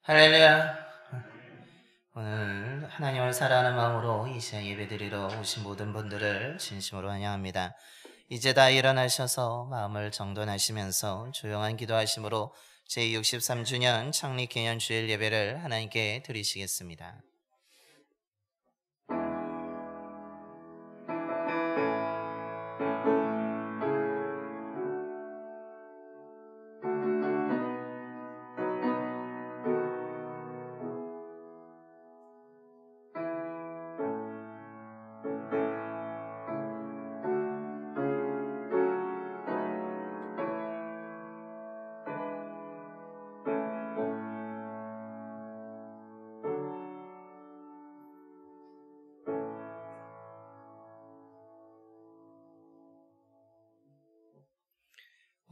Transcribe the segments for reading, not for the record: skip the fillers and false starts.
할렐루야. 오늘 하나님을 사랑하는 마음으로 이 시간 예배드리러 오신 모든 분들을 진심으로 환영합니다. 이제 다 일어나셔서 마음을 정돈하시면서 조용한 기도하심으로 제63주년 창립기념 주일 예배를 하나님께 드리시겠습니다.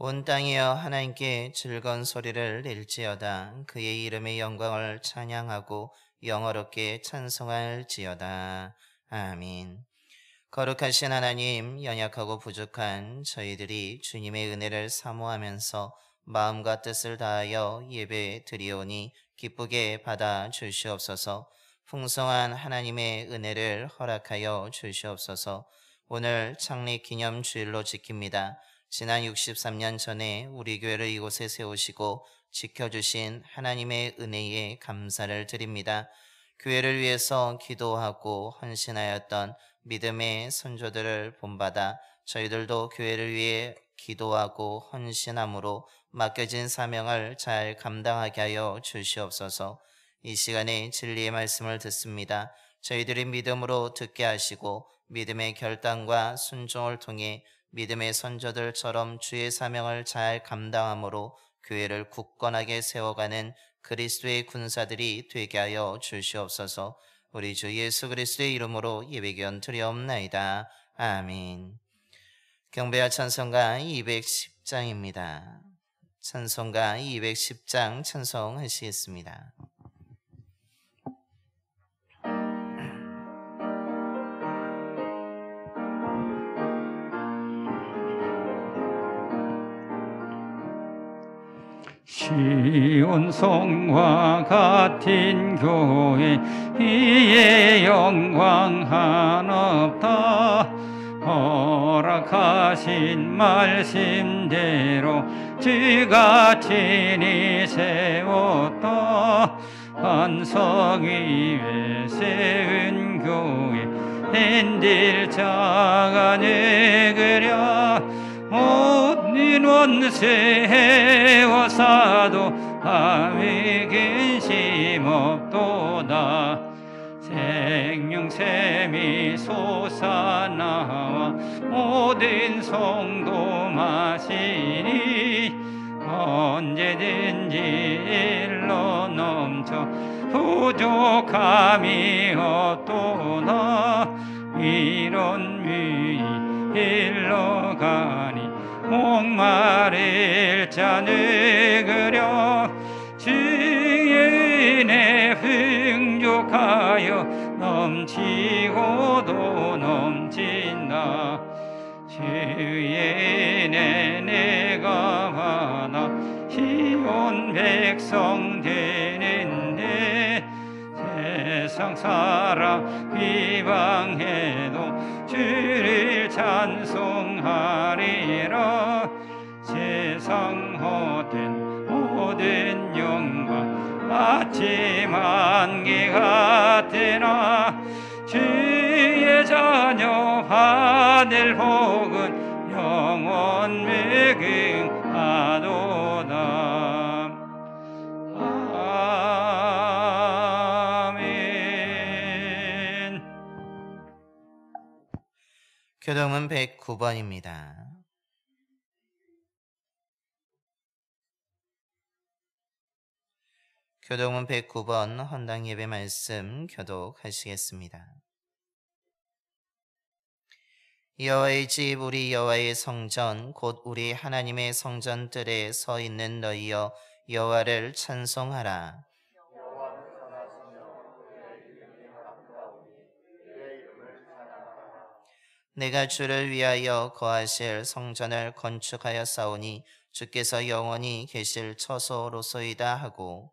온 땅이여 하나님께 즐거운 소리를 낼지어다. 그의 이름의 영광을 찬양하고 영어롭게 찬송할지어다. 아멘. 거룩하신 하나님, 연약하고 부족한 저희들이 주님의 은혜를 사모하면서 마음과 뜻을 다하여 예배 드리오니 기쁘게 받아 주시옵소서. 풍성한 하나님의 은혜를 허락하여 주시옵소서. 오늘 창립 기념 주일로 지킵니다. 지난 63년 전에 우리 교회를 이곳에 세우시고 지켜주신 하나님의 은혜에 감사를 드립니다. 교회를 위해서 기도하고 헌신하였던 믿음의 선조들을 본받아 저희들도 교회를 위해 기도하고 헌신함으로 맡겨진 사명을 잘 감당하게 하여 주시옵소서. 이 시간에 진리의 말씀을 듣습니다. 저희들이 믿음으로 듣게 하시고 믿음의 결단과 순종을 통해 믿음의 선조들처럼 주의 사명을 잘 감당함으로 교회를 굳건하게 세워가는 그리스도의 군사들이 되게 하여 주시옵소서. 우리 주 예수 그리스도의 이름으로 예배기원 드리옵나이다. 아멘. 경배와 찬송가 210장입니다. 찬송가 210장 찬송하시겠습니다. 시온성과 같은 교회 이의 영광 한없다. 허락하신 말씀대로 주가 친히 세웠다. 반석 위에 세운 교회 헨딜 자가 느그려 모든 원수 해워사도 아무 근심 없도다. 생명샘이 솟아나와 모든 성도 마시니 언제든지 일로 넘쳐 부족함이 없도다. 이런 위히 일로 가니 목마를 자 누그려 주의 은혜 풍족하여 넘치고도 넘친다. 주의 은혜 내가 받아 시온 백성 되는데 세상 사람 비방해도 주를 찬송하리라. 세상 헛된 모든 영광 마치 만개 같으나 주의 자녀 받을 복은 영원 무궁하도다. 아멘. 교동은 109번입니다. 교동은 109번 헌당 예배 말씀 교독하시겠습니다. 여호와의 집 우리 여호와의 성전 곧 우리 하나님의 성전들에 서 있는 너희여 여호와를 찬송하라. 내가 주를 위하여 거하실 성전을 건축하였사오니 주께서 영원히 계실 처소로소이다 하고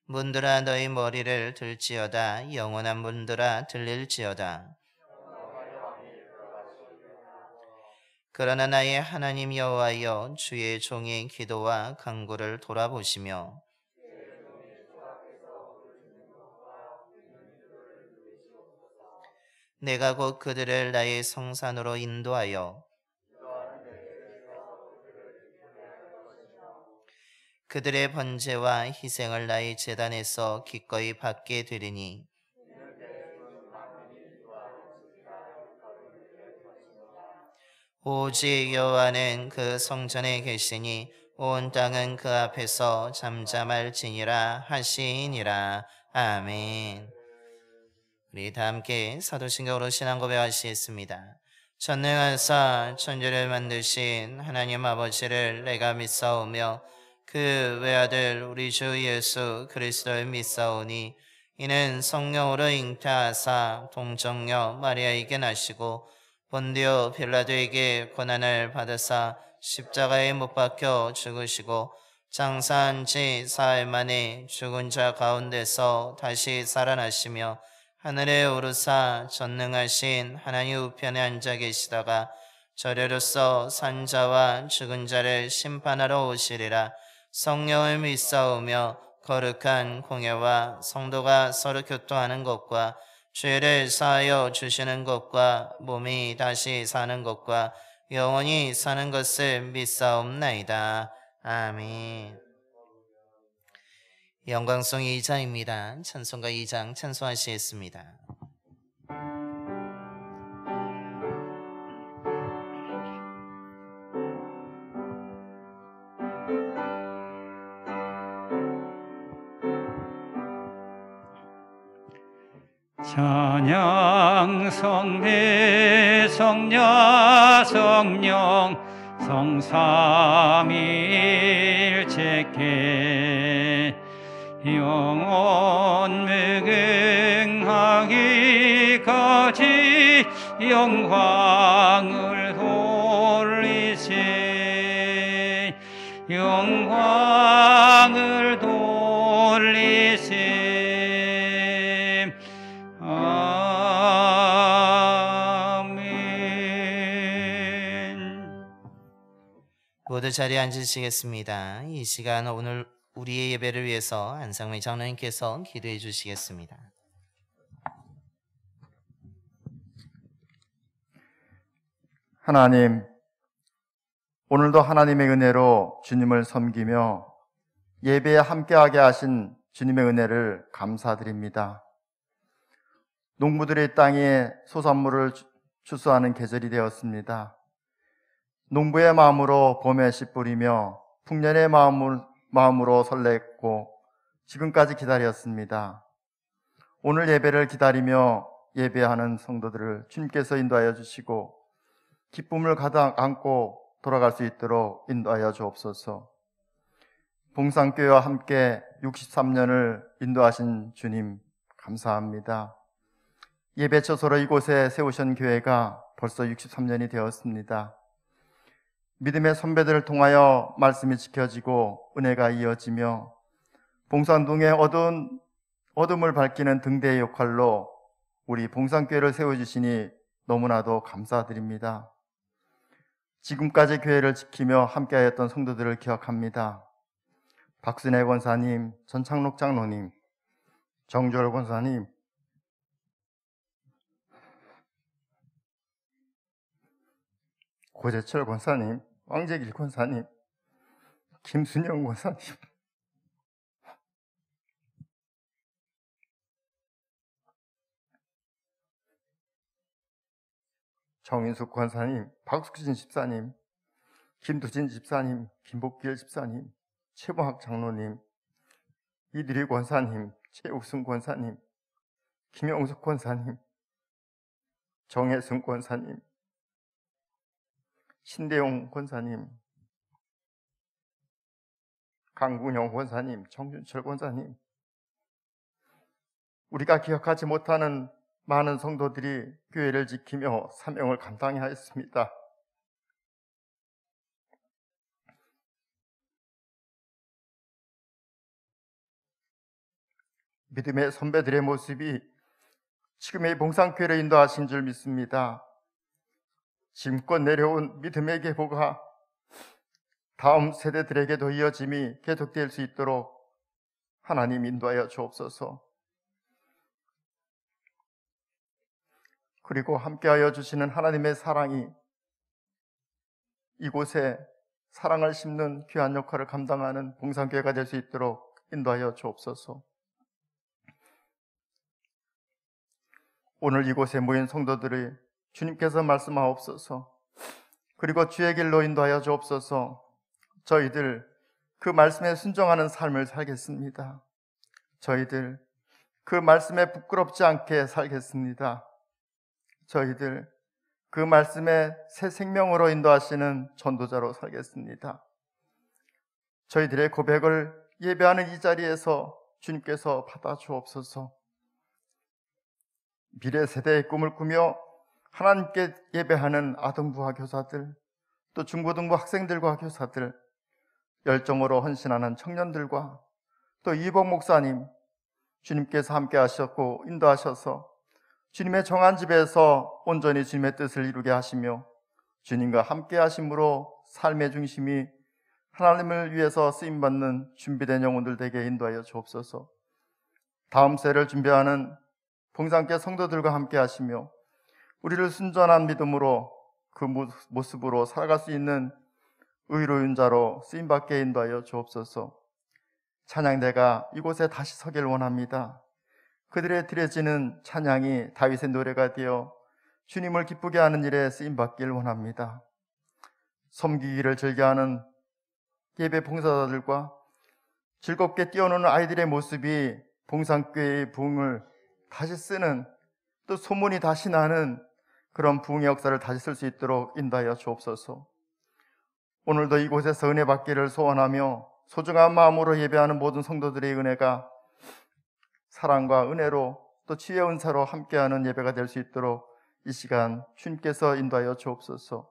문들아 너희 머리를 들지어다. 영원한 문들아 들릴지어다. 그러나 나의 하나님 여호와여, 주의 종의 기도와 간구를 돌아보시며 내가 곧 그들을 나의 성산으로 인도하여 그들의 번제와 희생을 나의 제단에서 기꺼이 받게 되리니 오직 여호와는 그 성전에 계시니 온 땅은 그 앞에서 잠잠할지니라 하시니라. 아멘. 우리 다 함께 사도신경으로 신앙 고백하시겠습니다. 전능하사 천지를 만드신 하나님 아버지를 내가 믿사오며 그 외아들 우리 주 예수 그리스도를 믿사오니 이는 성령으로 잉태하사 동정녀 마리아에게 나시고 본디오 빌라도에게 고난을 받으사 십자가에 못 박혀 죽으시고 장사한 지 사흘 만에 죽은 자 가운데서 다시 살아나시며 하늘에 오르사 전능하신 하나님 우편에 앉아 계시다가 저려로서 산자와 죽은 자를 심판하러 오시리라. 성령을 믿사오며 거룩한 공예와 성도가 서로 교통하는 것과 죄를 사하여 주시는 것과 몸이 다시 사는 것과 영원히 사는 것을 믿사옵나이다. 아멘. 영광송 2장입니다. 찬송가 2장 찬송하시겠습니다. 찬양 성대 성야 성령 성삼일체께 영원 무궁하기까지 영광을 돌리세 영광을 돌리세. 모두 자리에 앉으시겠습니다. 이 시간 오늘 우리의 예배를 위해서 안상미 장로님께서 기도해 주시겠습니다. 하나님, 오늘도 하나님의 은혜로 주님을 섬기며 예배에 함께하게 하신 주님의 은혜를 감사드립니다. 농부들의 땅에 소산물을 추수하는 계절이 되었습니다. 농부의 마음으로 봄에 씨 뿌리며 풍년의 마음으로 설렜고 지금까지 기다렸습니다. 오늘 예배를 기다리며 예배하는 성도들을 주님께서 인도하여 주시고 기쁨을 가득 안고 돌아갈 수 있도록 인도하여 주옵소서. 봉산교회와 함께 63년을 인도하신 주님 감사합니다. 예배 처소로 이곳에 세우신 교회가 벌써 63년이 되었습니다. 믿음의 선배들을 통하여 말씀이 지켜지고 은혜가 이어지며 봉산동의 어둠을 밝히는 등대의 역할로 우리 봉산교회를 세워주시니 너무나도 감사드립니다. 지금까지 교회를 지키며 함께하였던 성도들을 기억합니다. 박순애 권사님, 전창록 장로님, 정조월 권사님, 고재철 권사님, 왕재길 권사님, 김순영 권사님, 정인숙 권사님, 박숙진 집사님, 김두진 집사님, 김복길 집사님, 최봉학 장로님, 이드리 권사님, 최욱순 권사님, 김영숙 권사님, 정혜승 권사님, 신대용 권사님, 강군영 권사님, 정준철 권사님, 우리가 기억하지 못하는 많은 성도들이 교회를 지키며 사명을 감당해야 했습니다. 믿음의 선배들의 모습이 지금의 봉상교회를 인도하신 줄 믿습니다. 지금껏 내려온 믿음의 계보가 다음 세대들에게도 이어짐이 계속될 수 있도록 하나님 인도하여 주옵소서. 그리고 함께하여 주시는 하나님의 사랑이 이곳에 사랑을 심는 귀한 역할을 감당하는 봉상교회가 될 수 있도록 인도하여 주옵소서. 오늘 이곳에 모인 성도들이 주님께서 말씀하옵소서. 그리고 주의 길로 인도하여 주옵소서. 저희들 그 말씀에 순종하는 삶을 살겠습니다. 저희들 그 말씀에 부끄럽지 않게 살겠습니다. 저희들 그 말씀에 새 생명으로 인도하시는 전도자로 살겠습니다. 저희들의 고백을 예배하는 이 자리에서 주님께서 받아주옵소서. 미래 세대의 꿈을 꾸며 하나님께 예배하는 아동부와 교사들, 또 중고등부 학생들과 교사들, 열정으로 헌신하는 청년들과 또 이복 목사님, 주님께서 함께 하셨고 인도하셔서 주님의 정한 집에서 온전히 주님의 뜻을 이루게 하시며 주님과 함께 하심으로 삶의 중심이 하나님을 위해서 쓰임받는 준비된 영혼들 되게 인도하여 주옵소서. 다음 세를 준비하는 봉상교회 성도들과 함께 하시며 우리를 순전한 믿음으로 그 모습으로 살아갈 수 있는 의로운 자로 쓰임받게 인도하여 주옵소서. 찬양대가 이곳에 다시 서길 원합니다. 그들의 드려지는 찬양이 다윗의 노래가 되어 주님을 기쁘게 하는 일에 쓰임받길 원합니다. 섬기기를 즐겨하는 예배 봉사자들과 즐겁게 뛰어노는 아이들의 모습이 봉상교회의 부흥을 다시 쓰는, 또 소문이 다시 나는 그런 부흥의 역사를 다시 쓸 수 있도록 인도하여 주옵소서. 오늘도 이곳에서 은혜 받기를 소원하며 소중한 마음으로 예배하는 모든 성도들의 은혜가 사랑과 은혜로 또 치유의 은사로 함께하는 예배가 될 수 있도록 이 시간 주님께서 인도하여 주옵소서.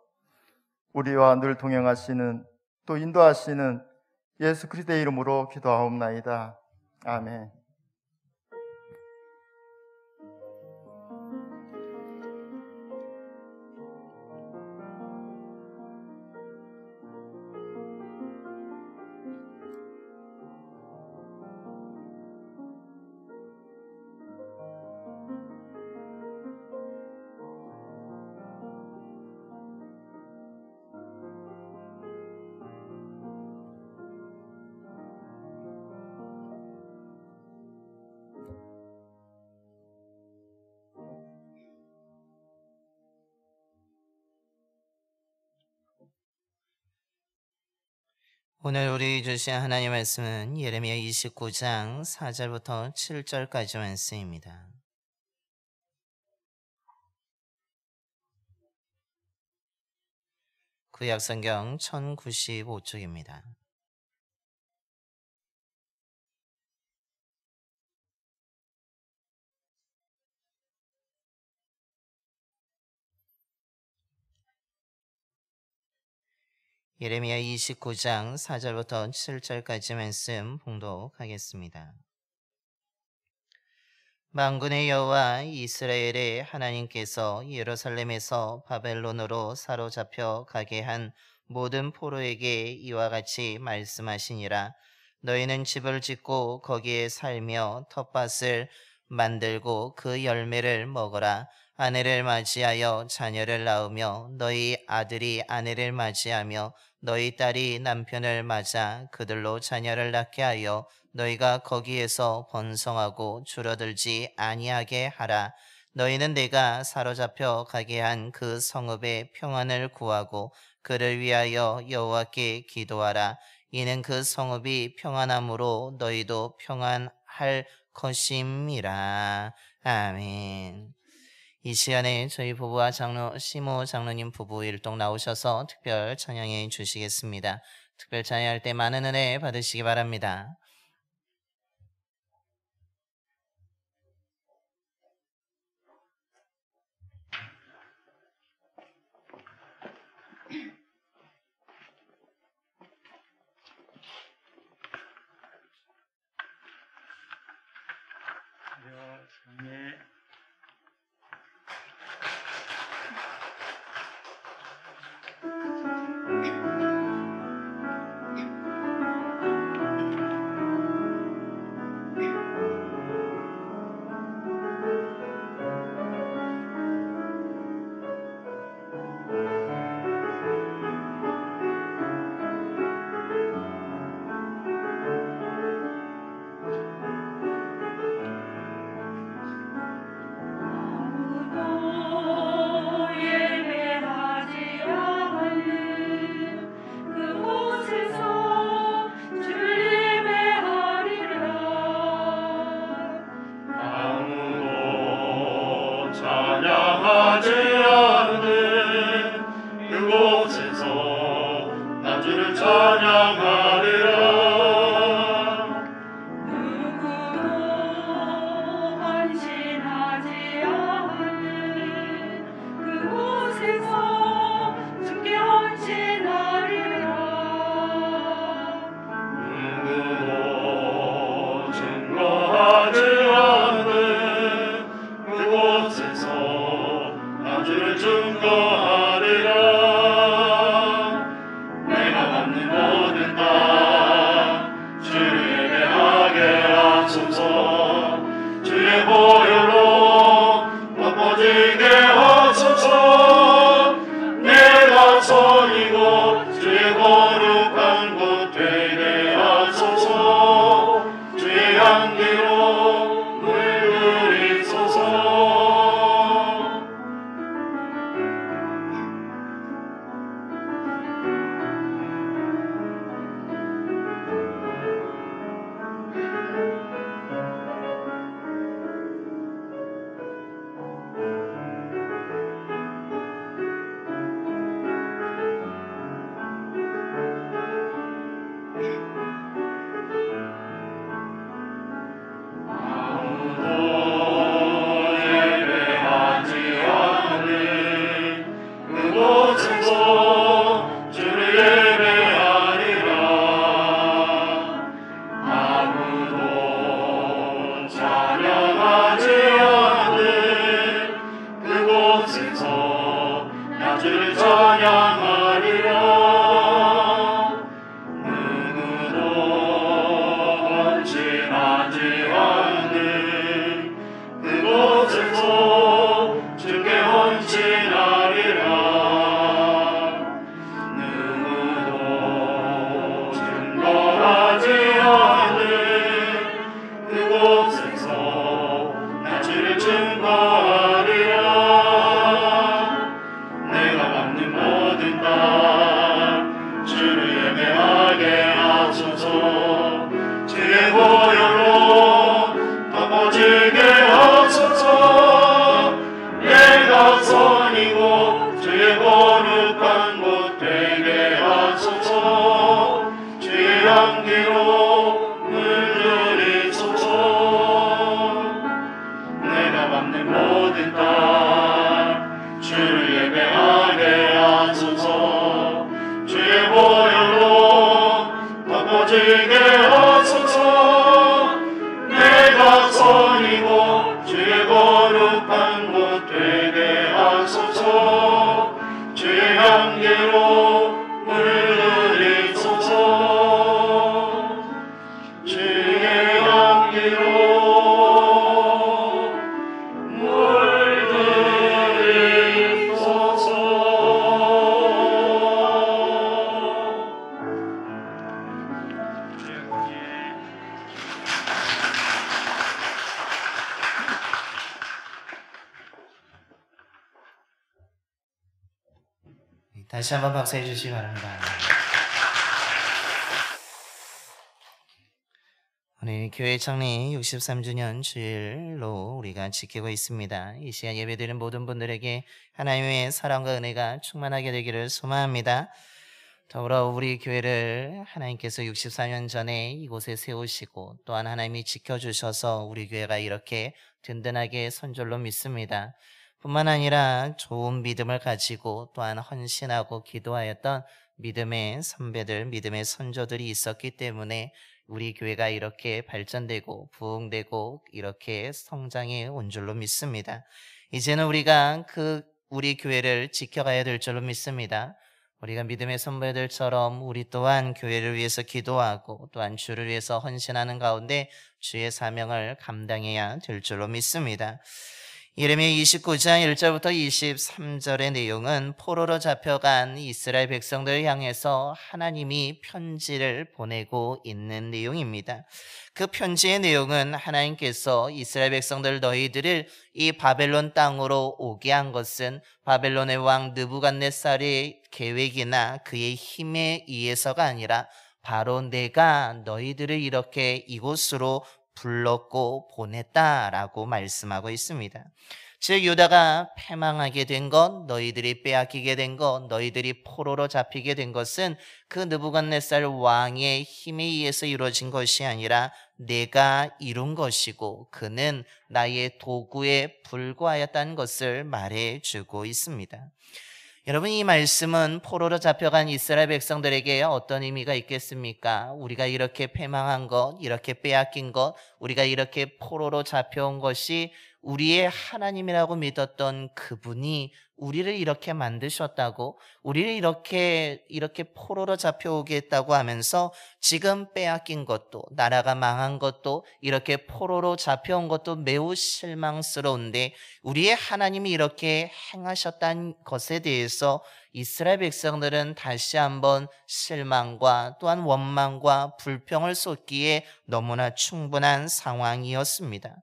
우리와 늘 동행하시는 또 인도하시는 예수 그리스도의 이름으로 기도하옵나이다. 아멘. 오늘 우리 주신 하나님 말씀은 예레미야 29장 4절부터 7절까지 말씀입니다. 구약성경 1095쪽입니다. 예레미야 29장 4절부터 7절까지 말씀 봉독하겠습니다. 만군의 여호와 이스라엘의 하나님께서 예루살렘에서 바벨론으로 사로잡혀 가게 한 모든 포로에게 이와 같이 말씀하시니라. 너희는 집을 짓고 거기에 살며 텃밭을 만들고 그 열매를 먹어라. 아내를 맞이하여 자녀를 낳으며 너희 아들이 아내를 맞이하며 너희 딸이 남편을 맞아 그들로 자녀를 낳게 하여 너희가 거기에서 번성하고 줄어들지 아니하게 하라. 너희는 내가 사로잡혀 가게 한 그 성읍의 평안을 구하고 그를 위하여 여호와께 기도하라. 이는 그 성읍이 평안함으로 너희도 평안할 것임이라. 아멘. 이 시간에 저희 부부와 시모 장로님 부부 일동 나오셔서 특별 찬양해 주시겠습니다. 특별 찬양할 때 많은 은혜 받으시기 바랍니다. 내가 선이고 주의 거룩한 곳 되게 하소서. 주의 향기로 물들이소서. 다시 한번 박수해 주시기 바랍니다. 오늘 교회 창립 63주년 주일로 우리가 지키고 있습니다. 이 시간 예배드리는 모든 분들에게 하나님의 사랑과 은혜가 충만하게 되기를 소망합니다. 더불어 우리 교회를 하나님께서 64년 전에 이곳에 세우시고 또한 하나님이 지켜주셔서 우리 교회가 이렇게 든든하게 선 줄로 믿습니다. 뿐만 아니라 좋은 믿음을 가지고 또한 헌신하고 기도하였던 믿음의 선배들, 믿음의 선조들이 있었기 때문에 우리 교회가 이렇게 발전되고 부흥되고 이렇게 성장해 온 줄로 믿습니다. 이제는 우리가 우리 교회를 지켜가야 될 줄로 믿습니다. 우리가 믿음의 선배들처럼 우리 또한 교회를 위해서 기도하고 또한 주를 위해서 헌신하는 가운데 주의 사명을 감당해야 될 줄로 믿습니다. 예레미야 29장 1절부터 23절의 내용은 포로로 잡혀간 이스라엘 백성들을 향해서 하나님이 편지를 보내고 있는 내용입니다. 그 편지의 내용은 하나님께서 이스라엘 백성들 너희들을 이 바벨론 땅으로 오게 한 것은 바벨론의 왕 느부갓네살의 계획이나 그의 힘에 의해서가 아니라 바로 내가 너희들을 이렇게 이곳으로 불렀고 보냈다라고 말씀하고 있습니다. 즉 유다가 패망하게 된 것, 너희들이 빼앗기게 된 것, 너희들이 포로로 잡히게 된 것은 그 느부갓네살 왕의 힘에 의해서 이루어진 것이 아니라 내가 이룬 것이고 그는 나의 도구에 불과하였다는 것을 말해주고 있습니다. 여러분, 이 말씀은 포로로 잡혀간 이스라엘 백성들에게 어떤 의미가 있겠습니까? 우리가 이렇게 패망한 것, 이렇게 빼앗긴 것, 우리가 이렇게 포로로 잡혀온 것이 우리의 하나님이라고 믿었던 그분이 우리를 이렇게 만드셨다고, 우리를 이렇게 포로로 잡혀오게 했다고 하면서 지금 빼앗긴 것도, 나라가 망한 것도, 이렇게 포로로 잡혀온 것도 매우 실망스러운데 우리의 하나님이 이렇게 행하셨다는 것에 대해서 이스라엘 백성들은 다시 한번 실망과 또한 원망과 불평을 쏟기에 너무나 충분한 상황이었습니다.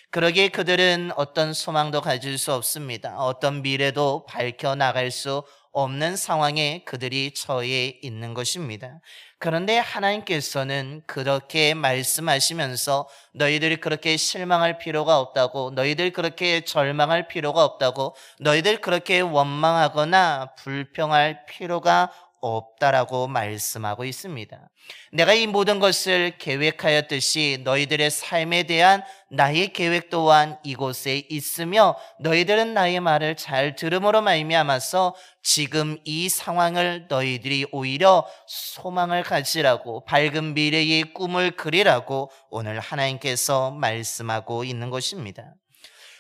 그러기에 그들은 어떤 소망도 가질 수 없습니다. 어떤 미래도 밝혀나갈 수 없는 상황에 그들이 처해 있는 것입니다. 그런데 하나님께서는 그렇게 말씀하시면서 너희들이 그렇게 실망할 필요가 없다고, 너희들 그렇게 절망할 필요가 없다고, 너희들 그렇게 원망하거나 불평할 필요가 없다라고 말씀하고 있습니다. 내가 이 모든 것을 계획하였듯이 너희들의 삶에 대한 나의 계획 또한 이곳에 있으며 너희들은 나의 말을 잘 들음으로 말미암아서 지금 이 상황을 너희들이 오히려 소망을 가지라고, 밝은 미래의 꿈을 그리라고 오늘 하나님께서 말씀하고 있는 것입니다.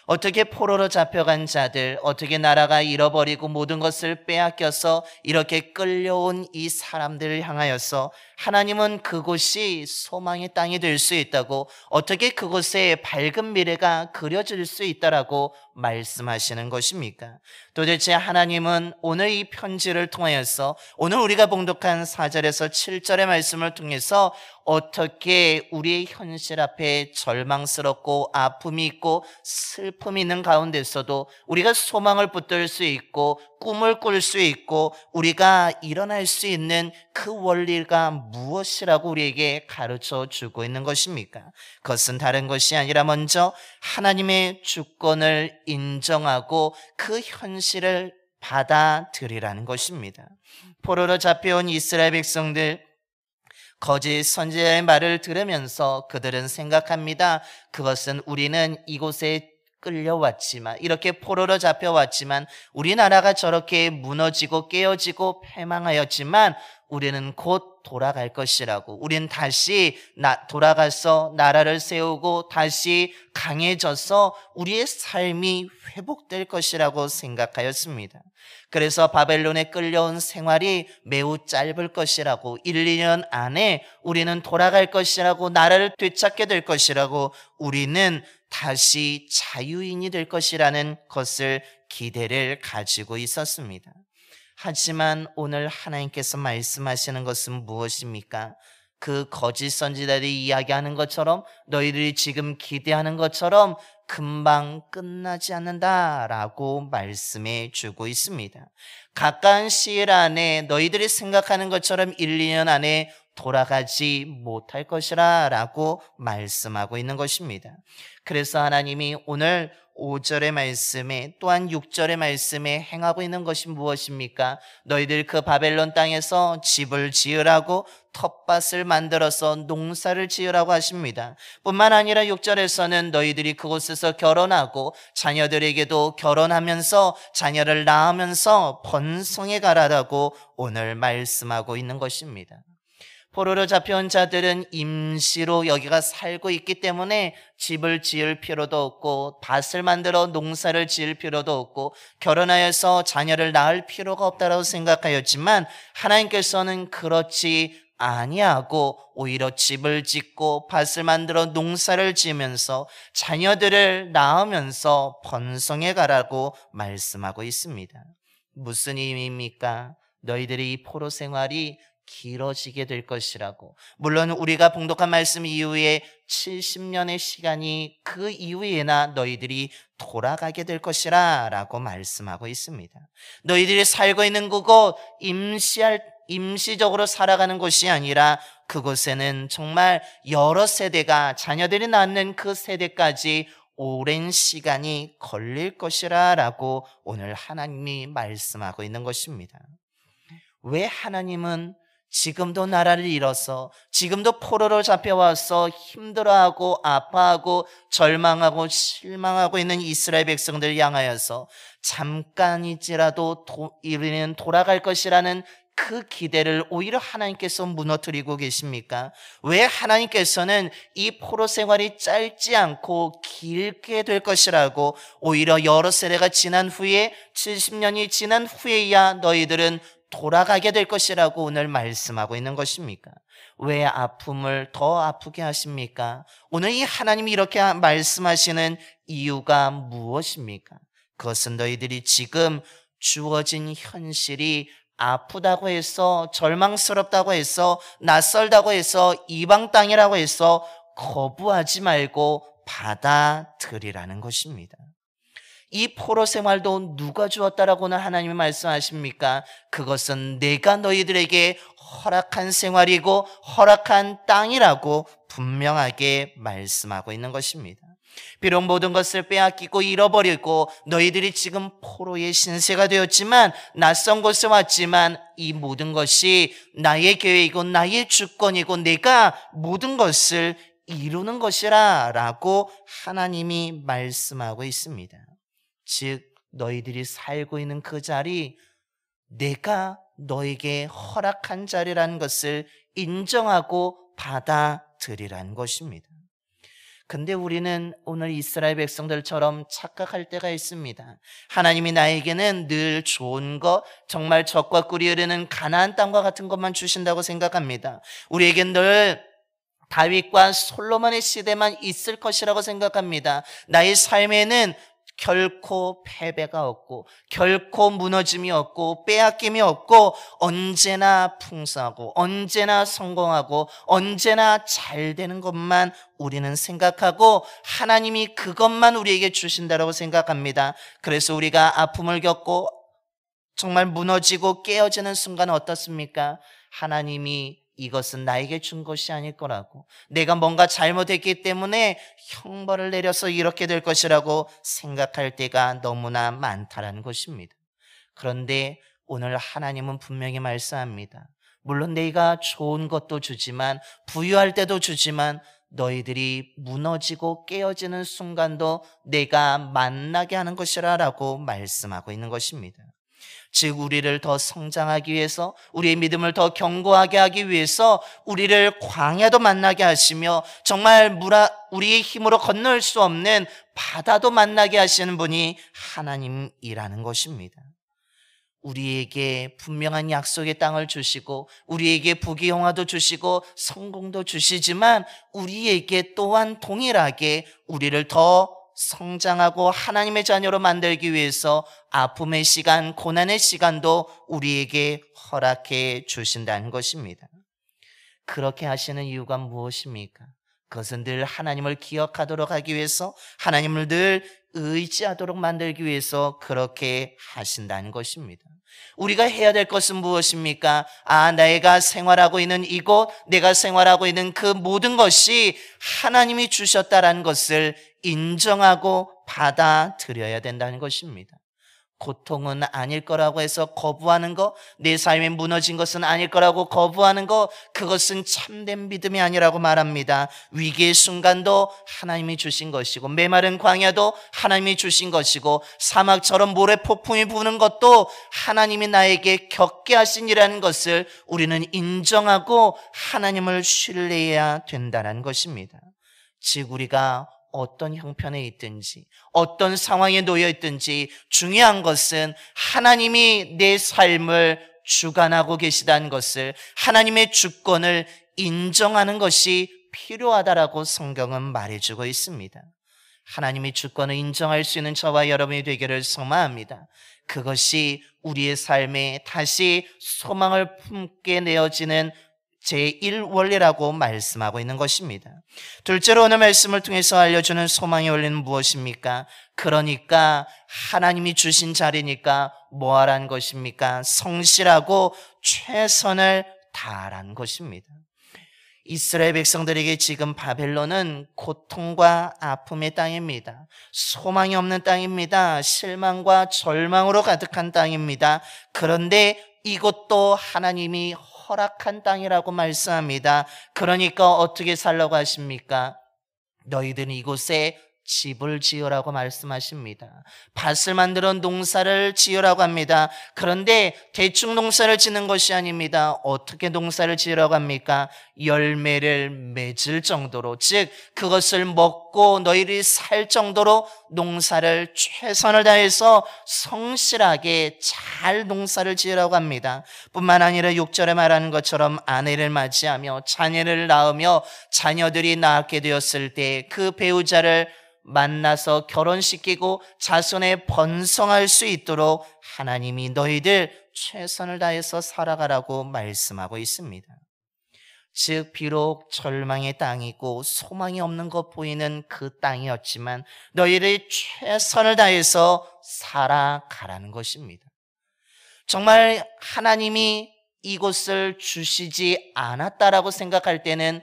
어떻게 포로로 잡혀간 자들, 어떻게 나라가 잃어버리고 모든 것을 빼앗겨서 이렇게 끌려온 이 사람들을 향하여서 하나님은 그곳이 소망의 땅이 될 수 있다고, 어떻게 그곳에 밝은 미래가 그려질 수 있다라고 말씀하시는 것입니까? 도대체 하나님은 오늘 이 편지를 통하여서, 오늘 우리가 봉독한 4절에서 7절의 말씀을 통해서 어떻게 우리의 현실 앞에 절망스럽고 아픔이 있고 슬픔이 있는 가운데서도 우리가 소망을 붙들 수 있고 꿈을 꿀 수 있고 우리가 일어날 수 있는 그 원리가 무엇이라고 우리에게 가르쳐 주고 있는 것입니까? 그것은 다른 것이 아니라 먼저 하나님의 주권을 인정하고 그 현실을 받아들이라는 것입니다. 포로로 잡혀온 이스라엘 백성들, 거짓 선지자의 말을 들으면서 그들은 생각합니다. 그것은 우리는 이곳에 끌려왔지만, 이렇게 포로로 잡혀왔지만, 우리나라가 저렇게 무너지고 깨어지고 패망하였지만 우리는 곧 돌아갈 것이라고, 우린 다시 돌아가서 나라를 세우고 다시 강해져서 우리의 삶이 회복될 것이라고 생각하였습니다. 그래서 바벨론에 끌려온 생활이 매우 짧을 것이라고, 1, 2년 안에 우리는 돌아갈 것이라고, 나라를 되찾게 될 것이라고, 우리는 다시 자유인이 될 것이라는 것을 기대를 가지고 있었습니다. 하지만 오늘 하나님께서 말씀하시는 것은 무엇입니까? 그 거짓 선지자들이 이야기하는 것처럼, 너희들이 지금 기대하는 것처럼 금방 끝나지 않는다라고 말씀해 주고 있습니다. 가까운 시일 안에 너희들이 생각하는 것처럼 1, 2년 안에 돌아가지 못할 것이라 라고 말씀하고 있는 것입니다. 그래서 하나님이 오늘 5절의 말씀에 또한 6절의 말씀에 행하고 있는 것이 무엇입니까? 너희들 그 바벨론 땅에서 집을 지으라고, 텃밭을 만들어서 농사를 지으라고 하십니다. 뿐만 아니라 6절에서는 너희들이 그곳에서 결혼하고 자녀들에게도 결혼하면서 자녀를 낳으면서 번성해 가라라고 오늘 말씀하고 있는 것입니다. 포로로 잡혀온 자들은 임시로 여기가 살고 있기 때문에 집을 지을 필요도 없고 밭을 만들어 농사를 지을 필요도 없고 결혼하여서 자녀를 낳을 필요가 없다고 생각하였지만, 하나님께서는 그렇지 아니하고 오히려 집을 짓고 밭을 만들어 농사를 지으면서 자녀들을 낳으면서 번성해 가라고 말씀하고 있습니다. 무슨 의미입니까? 너희들이 이 포로 생활이 길어지게 될 것이라고, 물론 우리가 봉독한 말씀 이후에 70년의 시간이 그 이후에나 너희들이 돌아가게 될 것이라 라고 말씀하고 있습니다. 너희들이 살고 있는 그곳, 임시적으로 살아가는 곳이 아니라 그곳에는 정말 여러 세대가, 자녀들이 낳는 그 세대까지 오랜 시간이 걸릴 것이라 라고 오늘 하나님이 말씀하고 있는 것입니다. 왜 하나님은 지금도 나라를 잃어서, 지금도 포로로 잡혀와서 힘들어하고 아파하고 절망하고 실망하고 있는 이스라엘 백성들을 향하여서 잠깐이지라도 우리는 돌아갈 것이라는 그 기대를 오히려 하나님께서 무너뜨리고 계십니까? 왜 하나님께서는 이 포로 생활이 짧지 않고 길게 될 것이라고 오히려 여러 세대가 지난 후에 70년이 지난 후에야 너희들은 돌아가게 될 것이라고 오늘 말씀하고 있는 것입니까? 왜 아픔을 더 아프게 하십니까? 오늘 이 하나님이 이렇게 말씀하시는 이유가 무엇입니까? 그것은 너희들이 지금 주어진 현실이 아프다고 해서, 절망스럽다고 해서, 낯설다고 해서, 이방 땅이라고 해서 거부하지 말고 받아들이라는 것입니다. 이 포로 생활도 누가 주었다라고는 하나님이 말씀하십니까? 그것은 내가 너희들에게 허락한 생활이고 허락한 땅이라고 분명하게 말씀하고 있는 것입니다. 비록 모든 것을 빼앗기고 잃어버리고 너희들이 지금 포로의 신세가 되었지만, 낯선 곳에 왔지만 이 모든 것이 나의 계획이고 나의 주권이고 내가 모든 것을 이루는 것이라 라고 하나님이 말씀하고 있습니다. 즉 너희들이 살고 있는 그 자리, 내가 너에게 허락한 자리라는 것을 인정하고 받아들이라는 것입니다. 근데 우리는 오늘 이스라엘 백성들처럼 착각할 때가 있습니다. 하나님이 나에게는 늘 좋은 것, 정말 젖과 꿀이 흐르는 가나안 땅과 같은 것만 주신다고 생각합니다. 우리에겐 늘 다윗과 솔로몬의 시대만 있을 것이라고 생각합니다. 나의 삶에는 결코 패배가 없고 결코 무너짐이 없고 빼앗김이 없고 언제나 풍성하고 언제나 성공하고 언제나 잘 되는 것만 우리는 생각하고 하나님이 그것만 우리에게 주신다고 생각합니다. 그래서 우리가 아픔을 겪고 정말 무너지고 깨어지는 순간은 어떻습니까? 하나님이 이것은 나에게 준 것이 아닐 거라고, 내가 뭔가 잘못했기 때문에 형벌을 내려서 이렇게 될 것이라고 생각할 때가 너무나 많다라는 것입니다. 그런데 오늘 하나님은 분명히 말씀합니다. 물론 내가 좋은 것도 주지만, 부유할 때도 주지만, 너희들이 무너지고 깨어지는 순간도 내가 만나게 하는 것이라 라고 말씀하고 있는 것입니다. 즉 우리를 더 성장하기 위해서, 우리의 믿음을 더 견고하게 하기 위해서 우리를 광야도 만나게 하시며 정말 우리의 힘으로 건널 수 없는 바다도 만나게 하시는 분이 하나님이라는 것입니다. 우리에게 분명한 약속의 땅을 주시고 우리에게 부귀영화도 주시고 성공도 주시지만 우리에게 또한 동일하게 우리를 더 성장하고 하나님의 자녀로 만들기 위해서 아픔의 시간, 고난의 시간도 우리에게 허락해 주신다는 것입니다. 그렇게 하시는 이유가 무엇입니까? 그것은 늘 하나님을 기억하도록 하기 위해서, 하나님을 늘 의지하도록 만들기 위해서 그렇게 하신다는 것입니다. 우리가 해야 될 것은 무엇입니까? 내가 생활하고 있는 이곳, 내가 생활하고 있는 그 모든 것이 하나님이 주셨다라는 것을 인정하고 받아들여야 된다는 것입니다. 고통은 아닐 거라고 해서 거부하는 것, 내 삶에 무너진 것은 아닐 거라고 거부하는 것, 그것은 참된 믿음이 아니라고 말합니다. 위기의 순간도 하나님이 주신 것이고, 메마른 광야도 하나님이 주신 것이고, 사막처럼 모래 폭풍이 부는 것도 하나님이 나에게 겪게 하신 일이라는 것을 우리는 인정하고 하나님을 신뢰해야 된다는 것입니다. 즉 우리가 어떤 형편에 있든지 어떤 상황에 놓여 있든지 중요한 것은 하나님이 내 삶을 주관하고 계시다는 것을, 하나님의 주권을 인정하는 것이 필요하다라고 성경은 말해주고 있습니다. 하나님의 주권을 인정할 수 있는 저와 여러분이 되기를 소망합니다. 그것이 우리의 삶에 다시 소망을 품게 내어지는 제1원리라고 말씀하고 있는 것입니다. 둘째로 오늘 말씀을 통해서 알려주는 소망의 원리는 무엇입니까? 그러니까 하나님이 주신 자리니까 뭐하라는 것입니까? 성실하고 최선을 다하라는 것입니다. 이스라엘 백성들에게 지금 바벨론은 고통과 아픔의 땅입니다. 소망이 없는 땅입니다. 실망과 절망으로 가득한 땅입니다. 그런데 이것도 하나님이 허락한 땅이라고 말씀합니다. 그러니까 어떻게 살라고 하십니까? 너희들은 이곳에 집을 지으라고 말씀하십니다. 밭을 만들어 농사를 지으라고 합니다. 그런데 대충 농사를 짓는 것이 아닙니다. 어떻게 농사를 지으라고 합니까? 열매를 맺을 정도로, 즉 그것을 먹고 너희들이 살 정도로 농사를 최선을 다해서 성실하게 잘 농사를 지으라고 합니다. 뿐만 아니라 6절에 말하는 것처럼 아내를 맞이하며 자녀를 낳으며 자녀들이 낳게 되었을 때 그 배우자를 만나서 결혼시키고 자손에 번성할 수 있도록 하나님이 너희들 최선을 다해서 살아가라고 말씀하고 있습니다. 즉 비록 절망의 땅이고 소망이 없는 것 보이는 그 땅이었지만 너희들이 최선을 다해서 살아가라는 것입니다. 정말 하나님이 이곳을 주시지 않았다라고 생각할 때는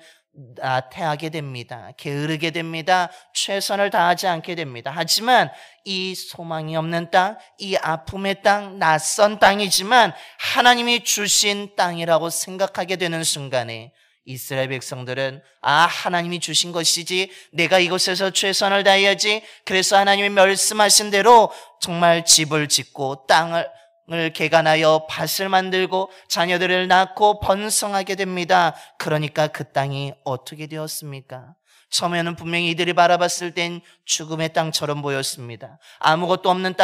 나태하게 됩니다. 게으르게 됩니다. 최선을 다하지 않게 됩니다. 하지만 이 소망이 없는 땅, 이 아픔의 땅, 낯선 땅이지만 하나님이 주신 땅이라고 생각하게 되는 순간에 이스라엘 백성들은 하나님이 주신 것이지 내가 이곳에서 최선을 다해야지, 그래서 하나님이 말씀하신 대로 정말 집을 짓고 땅을 개간하여 밭을 만들고 자녀들을 낳고 번성하게 됩니다. 그러니까 그 땅이 어떻게 되었습니까? 처음에는 분명히 이들이 바라봤을 땐 죽음의 땅처럼 보였습니다. 아무것도 없는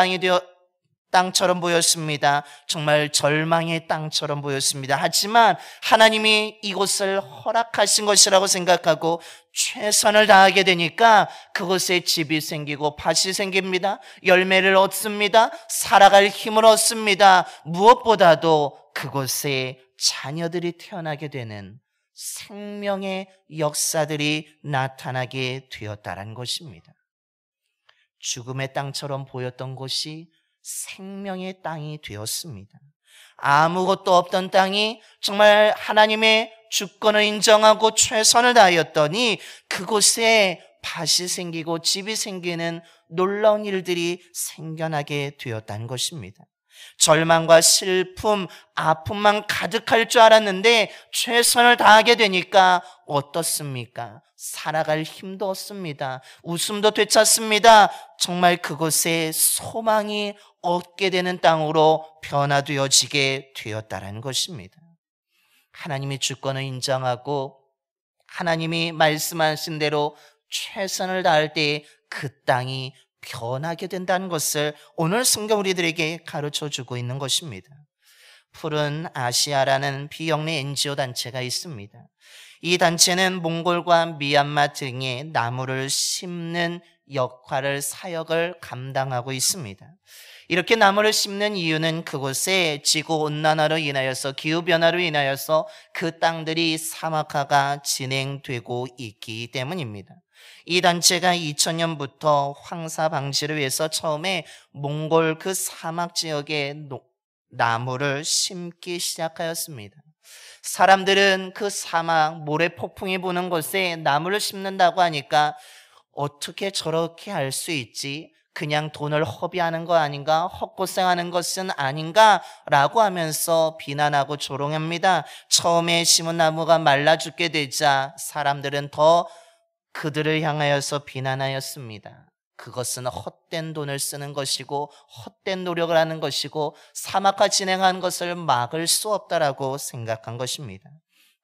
땅처럼 보였습니다. 정말 절망의 땅처럼 보였습니다. 하지만 하나님이 이곳을 허락하신 것이라고 생각하고 최선을 다하게 되니까 그곳에 집이 생기고 밭이 생깁니다. 열매를 얻습니다. 살아갈 힘을 얻습니다. 무엇보다도 그곳에 자녀들이 태어나게 되는 생명의 역사들이 나타나게 되었다는 것입니다. 죽음의 땅처럼 보였던 곳이 생명의 땅이 되었습니다. 아무것도 없던 땅이 정말 하나님의 주권을 인정하고 최선을 다하였더니 그곳에 밭이 생기고 집이 생기는 놀라운 일들이 생겨나게 되었다는 것입니다. 절망과 슬픔, 아픔만 가득할 줄 알았는데 최선을 다하게 되니까 어떻습니까? 살아갈 힘도 없습니다. 웃음도 되찾습니다. 정말 그곳에 소망이 얻게 되는 땅으로 변화되어지게 되었다는 것입니다. 하나님의 주권을 인정하고 하나님이 말씀하신 대로 최선을 다할 때 그 땅이 변하게 된다는 것을 오늘 성경 우리들에게 가르쳐주고 있는 것입니다. 푸른 아시아라는 비영리 NGO 단체가 있습니다. 이 단체는 몽골과 미얀마 등의 나무를 심는 사역을 감당하고 있습니다. 이렇게 나무를 심는 이유는 그곳에 지구온난화로 인하여서 기후변화로 인하여서 그 땅들이 사막화가 진행되고 있기 때문입니다. 이 단체가 2000년부터 황사 방지를 위해서 처음에 몽골 그 사막 지역에 나무를 심기 시작하였습니다. 사람들은 그 사막 모래 폭풍이 부는 곳에 나무를 심는다고 하니까 어떻게 저렇게 할 수 있지? 그냥 돈을 허비하는 거 아닌가? 헛고생하는 것은 아닌가? 라고 하면서 비난하고 조롱합니다. 처음에 심은 나무가 말라 죽게 되자 사람들은 더 그들을 향하여서 비난하였습니다. 그것은 헛된 돈을 쓰는 것이고 헛된 노력을 하는 것이고 사막화 진행하는 것을 막을 수 없다라고 생각한 것입니다.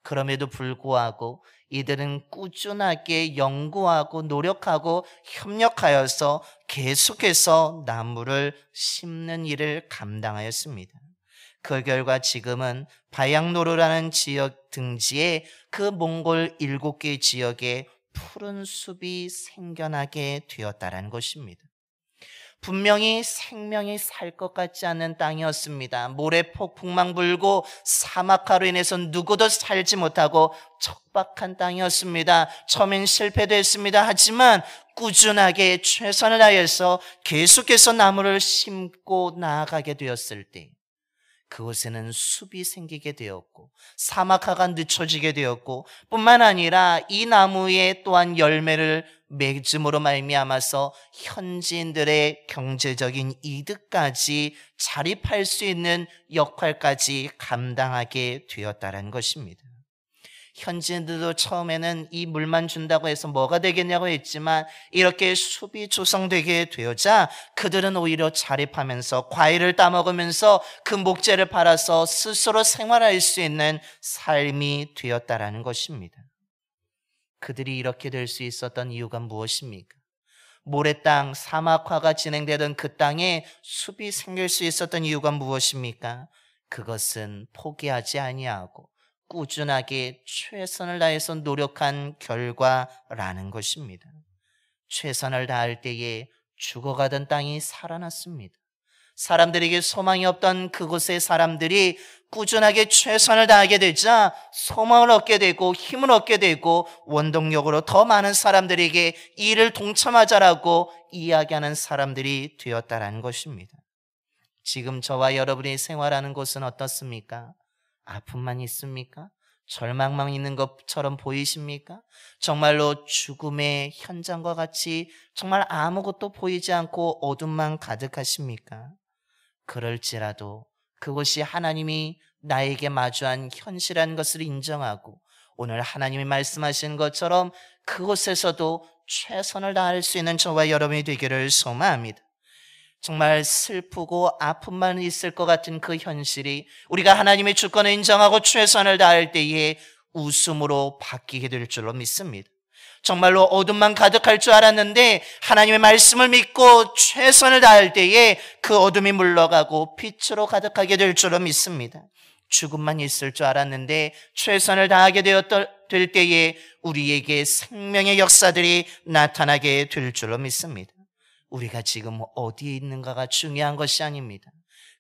그럼에도 불구하고 이들은 꾸준하게 연구하고 노력하고 협력하여서 계속해서 나무를 심는 일을 감당하였습니다. 그 결과 지금은 바양노르라는 지역 등지에 그 몽골 7개 지역에 푸른 숲이 생겨나게 되었다는 것입니다. 분명히 생명이 살 것 같지 않은 땅이었습니다. 모래 폭풍만 불고 사막화로 인해서 누구도 살지 못하고 척박한 땅이었습니다. 처음엔 실패도 했습니다. 하지만 꾸준하게 최선을 다해서 계속해서 나무를 심고 나아가게 되었을 때 그곳에는 숲이 생기게 되었고 사막화가 늦춰지게 되었고 뿐만 아니라 이 나무에 또한 열매를 맺음으로 말미암아서 현지인들의 경제적인 이득까지 자립할 수 있는 역할까지 감당하게 되었다는 것입니다. 현지인들도 처음에는 이 물만 준다고 해서 뭐가 되겠냐고 했지만 이렇게 숲이 조성되게 되어자 그들은 오히려 자립하면서 과일을 따먹으면서 그 목재를 팔아서 스스로 생활할 수 있는 삶이 되었다라는 것입니다. 그들이 이렇게 될 수 있었던 이유가 무엇입니까? 모래땅, 사막화가 진행되던 그 땅에 숲이 생길 수 있었던 이유가 무엇입니까? 그것은 포기하지 아니하고 꾸준하게 최선을 다해서 노력한 결과라는 것입니다. 최선을 다할 때에 죽어가던 땅이 살아났습니다. 사람들에게 소망이 없던 그곳의 사람들이 꾸준하게 최선을 다하게 되자 소망을 얻게 되고 힘을 얻게 되고 원동력으로 더 많은 사람들에게 이를 동참하자라고 이야기하는 사람들이 되었다는 것입니다. 지금 저와 여러분이 생활하는 곳은 어떻습니까? 아픔만 있습니까? 절망만 있는 것처럼 보이십니까? 정말로 죽음의 현장과 같이 정말 아무것도 보이지 않고 어둠만 가득하십니까? 그럴지라도 그것이 하나님이 나에게 마주한 현실한 것을 인정하고 오늘 하나님이 말씀하신 것처럼 그곳에서도 최선을 다할 수 있는 저와 여러분이 되기를 소망합니다. 정말 슬프고 아픔만 있을 것 같은 그 현실이 우리가 하나님의 주권을 인정하고 최선을 다할 때에 웃음으로 바뀌게 될 줄로 믿습니다. 정말로 어둠만 가득할 줄 알았는데 하나님의 말씀을 믿고 최선을 다할 때에 그 어둠이 물러가고 빛으로 가득하게 될 줄로 믿습니다. 죽음만 있을 줄 알았는데 최선을 다하게 될 때에 우리에게 생명의 역사들이 나타나게 될 줄로 믿습니다. 우리가 지금 어디에 있는가가 중요한 것이 아닙니다.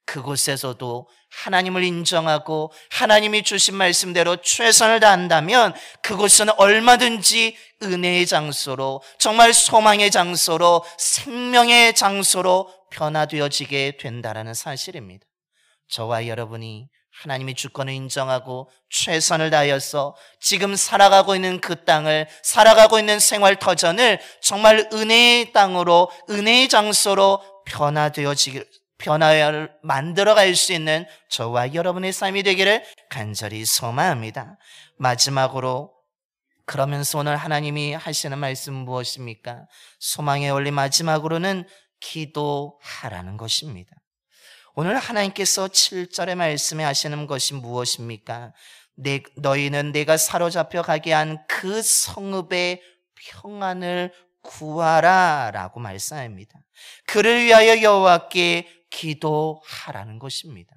그곳에서도 하나님을 인정하고 하나님이 주신 말씀대로 최선을 다한다면 그곳은 얼마든지 은혜의 장소로, 정말 소망의 장소로, 생명의 장소로 변화되어지게 된다는 사실입니다. 저와 여러분이 하나님의 주권을 인정하고 최선을 다하여서 지금 살아가고 있는 그 땅을, 살아가고 있는 생활 터전을 정말 은혜의 땅으로, 은혜의 장소로 변화를 만들어갈 수 있는 저와 여러분의 삶이 되기를 간절히 소망합니다. 마지막으로 그러면서 오늘 하나님이 하시는 말씀 무엇입니까? 소망의 원리 마지막으로는 기도하라는 것입니다. 오늘 하나님께서 7절의 말씀에 하시는 것이 무엇입니까? 너희는 내가 사로잡혀 가게 한 그 성읍의 평안을 구하라 라고 말씀합니다. 그를 위하여 여호와께 기도하라는 것입니다.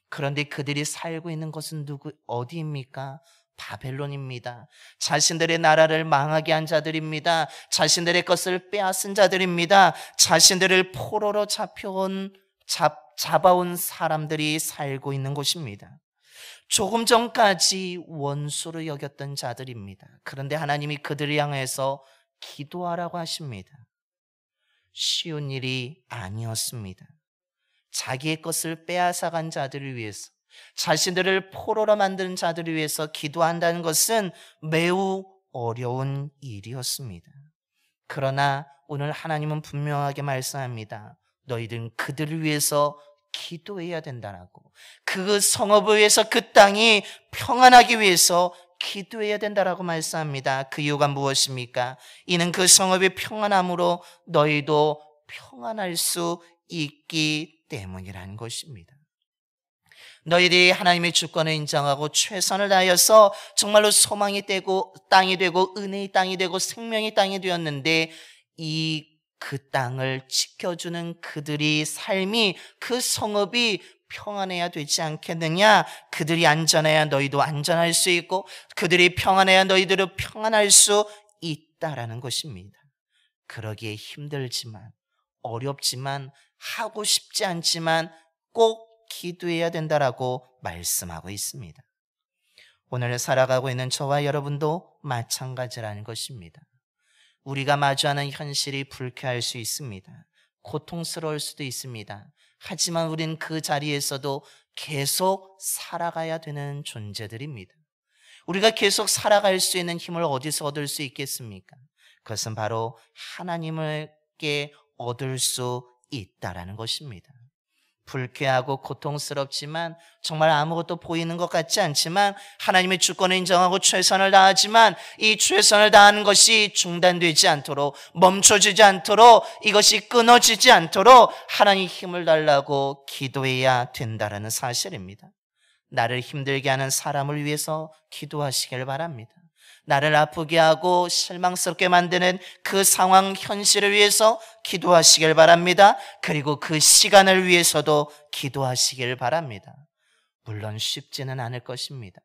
그런데 그들이 살고 있는 곳은 어디입니까? 바벨론입니다. 자신들의 나라를 망하게 한 자들입니다. 자신들의 것을 빼앗은 자들입니다. 자신들을 포로로 잡아온 사람들이 살고 있는 곳입니다. 조금 전까지 원수로 여겼던 자들입니다. 그런데 하나님이 그들을 향해서 기도하라고 하십니다. 쉬운 일이 아니었습니다. 자기의 것을 빼앗아간 자들을 위해서, 자신들을 포로로 만든 자들을 위해서 기도한다는 것은 매우 어려운 일이었습니다. 그러나 오늘 하나님은 분명하게 말씀합니다. 너희들은 그들을 위해서 기도해야 된다라고. 그 성읍을 위해서, 그 땅이 평안하기 위해서 기도해야 된다라고 말씀합니다. 그 이유가 무엇입니까? 이는 그 성읍이 평안함으로 너희도 평안할 수 있기 때문이라는 것입니다. 너희들이 하나님의 주권을 인정하고 최선을 다하여서 정말로 소망이 되고 땅이 되고 은혜의 땅이 되고 생명의 땅이 되었는데 그 땅을 지켜주는 그들이 삶이, 그 성읍이 평안해야 되지 않겠느냐? 그들이 안전해야 너희도 안전할 수 있고 그들이 평안해야 너희들도 평안할 수 있다라는 것입니다. 그러기에 힘들지만, 어렵지만, 하고 싶지 않지만 꼭 기도해야 된다라고 말씀하고 있습니다. 오늘 살아가고 있는 저와 여러분도 마찬가지라는 것입니다. 우리가 마주하는 현실이 불쾌할 수 있습니다. 고통스러울 수도 있습니다. 하지만 우린 그 자리에서도 계속 살아가야 되는 존재들입니다. 우리가 계속 살아갈 수 있는 힘을 어디서 얻을 수 있겠습니까? 그것은 바로 하나님께 얻을 수 있다라는 것입니다. 불쾌하고 고통스럽지만 정말 아무것도 보이는 것 같지 않지만 하나님의 주권을 인정하고 최선을 다하지만 이 최선을 다하는 것이 중단되지 않도록 멈춰지지 않도록 이것이 끊어지지 않도록 하나님 힘을 달라고 기도해야 된다는 사실입니다. 나를 힘들게 하는 사람을 위해서 기도하시길 바랍니다. 나를 아프게 하고 실망스럽게 만드는 그 상황 현실을 위해서 기도하시길 바랍니다. 그리고 그 시간을 위해서도 기도하시길 바랍니다. 물론 쉽지는 않을 것입니다.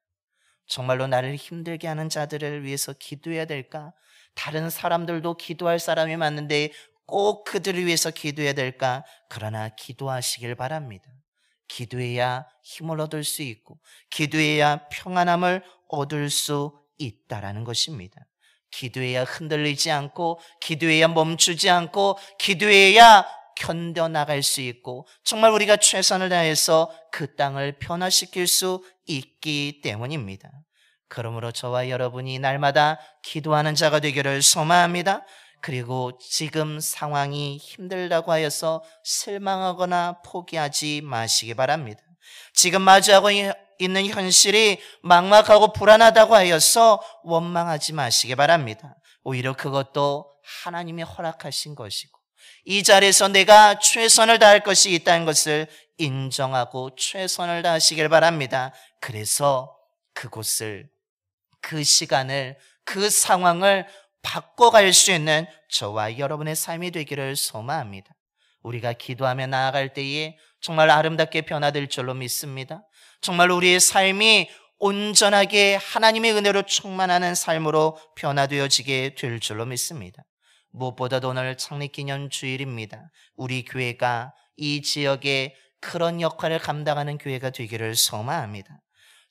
정말로 나를 힘들게 하는 자들을 위해서 기도해야 될까? 다른 사람들도 기도할 사람이 많은데 꼭 그들을 위해서 기도해야 될까? 그러나 기도하시길 바랍니다. 기도해야 힘을 얻을 수 있고 기도해야 평안함을 얻을 수 있다라는 것입니다. 기도해야 흔들리지 않고 기도해야 멈추지 않고 기도해야 견뎌나갈 수 있고 정말 우리가 최선을 다해서 그 땅을 변화시킬 수 있기 때문입니다. 그러므로 저와 여러분이 날마다 기도하는 자가 되기를 소망합니다. 그리고 지금 상황이 힘들다고 하여서 실망하거나 포기하지 마시기 바랍니다. 지금 마주하고 있는 현실이 막막하고 불안하다고 하여서 원망하지 마시기 바랍니다. 오히려 그것도 하나님이 허락하신 것이고 이 자리에서 내가 최선을 다할 것이 있다는 것을 인정하고 최선을 다하시길 바랍니다. 그래서 그곳을, 그 시간을, 그 상황을 바꿔갈 수 있는 저와 여러분의 삶이 되기를 소망합니다. 우리가 기도하며 나아갈 때에 정말 아름답게 변화될 줄로 믿습니다. 정말 우리의 삶이 온전하게 하나님의 은혜로 충만하는 삶으로 변화되어지게 될 줄로 믿습니다. 무엇보다도 오늘 창립기념 주일입니다. 우리 교회가 이 지역에 그런 역할을 감당하는 교회가 되기를 소망합니다.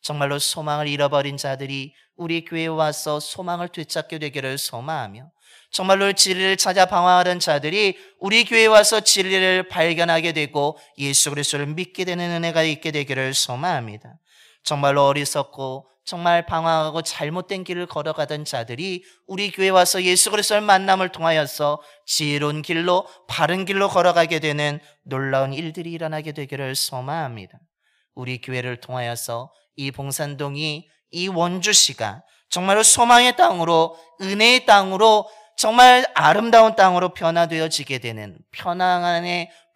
정말로 소망을 잃어버린 자들이 우리 교회에 와서 소망을 되찾게 되기를 소망하며 정말로 진리를 찾아 방황하던 자들이 우리 교회에 와서 진리를 발견하게 되고 예수 그리스도를 믿게 되는 은혜가 있게 되기를 소망합니다. 정말로 어리석고 정말 방황하고 잘못된 길을 걸어가던 자들이 우리 교회에 와서 예수 그리스도를 만남을 통하여서 지혜로운 길로 바른 길로 걸어가게 되는 놀라운 일들이 일어나게 되기를 소망합니다. 우리 교회를 통하여서 이 봉산동이, 이 원주시가 정말로 소망의 땅으로, 은혜의 땅으로, 정말 아름다운 땅으로 변화되어지게 되는,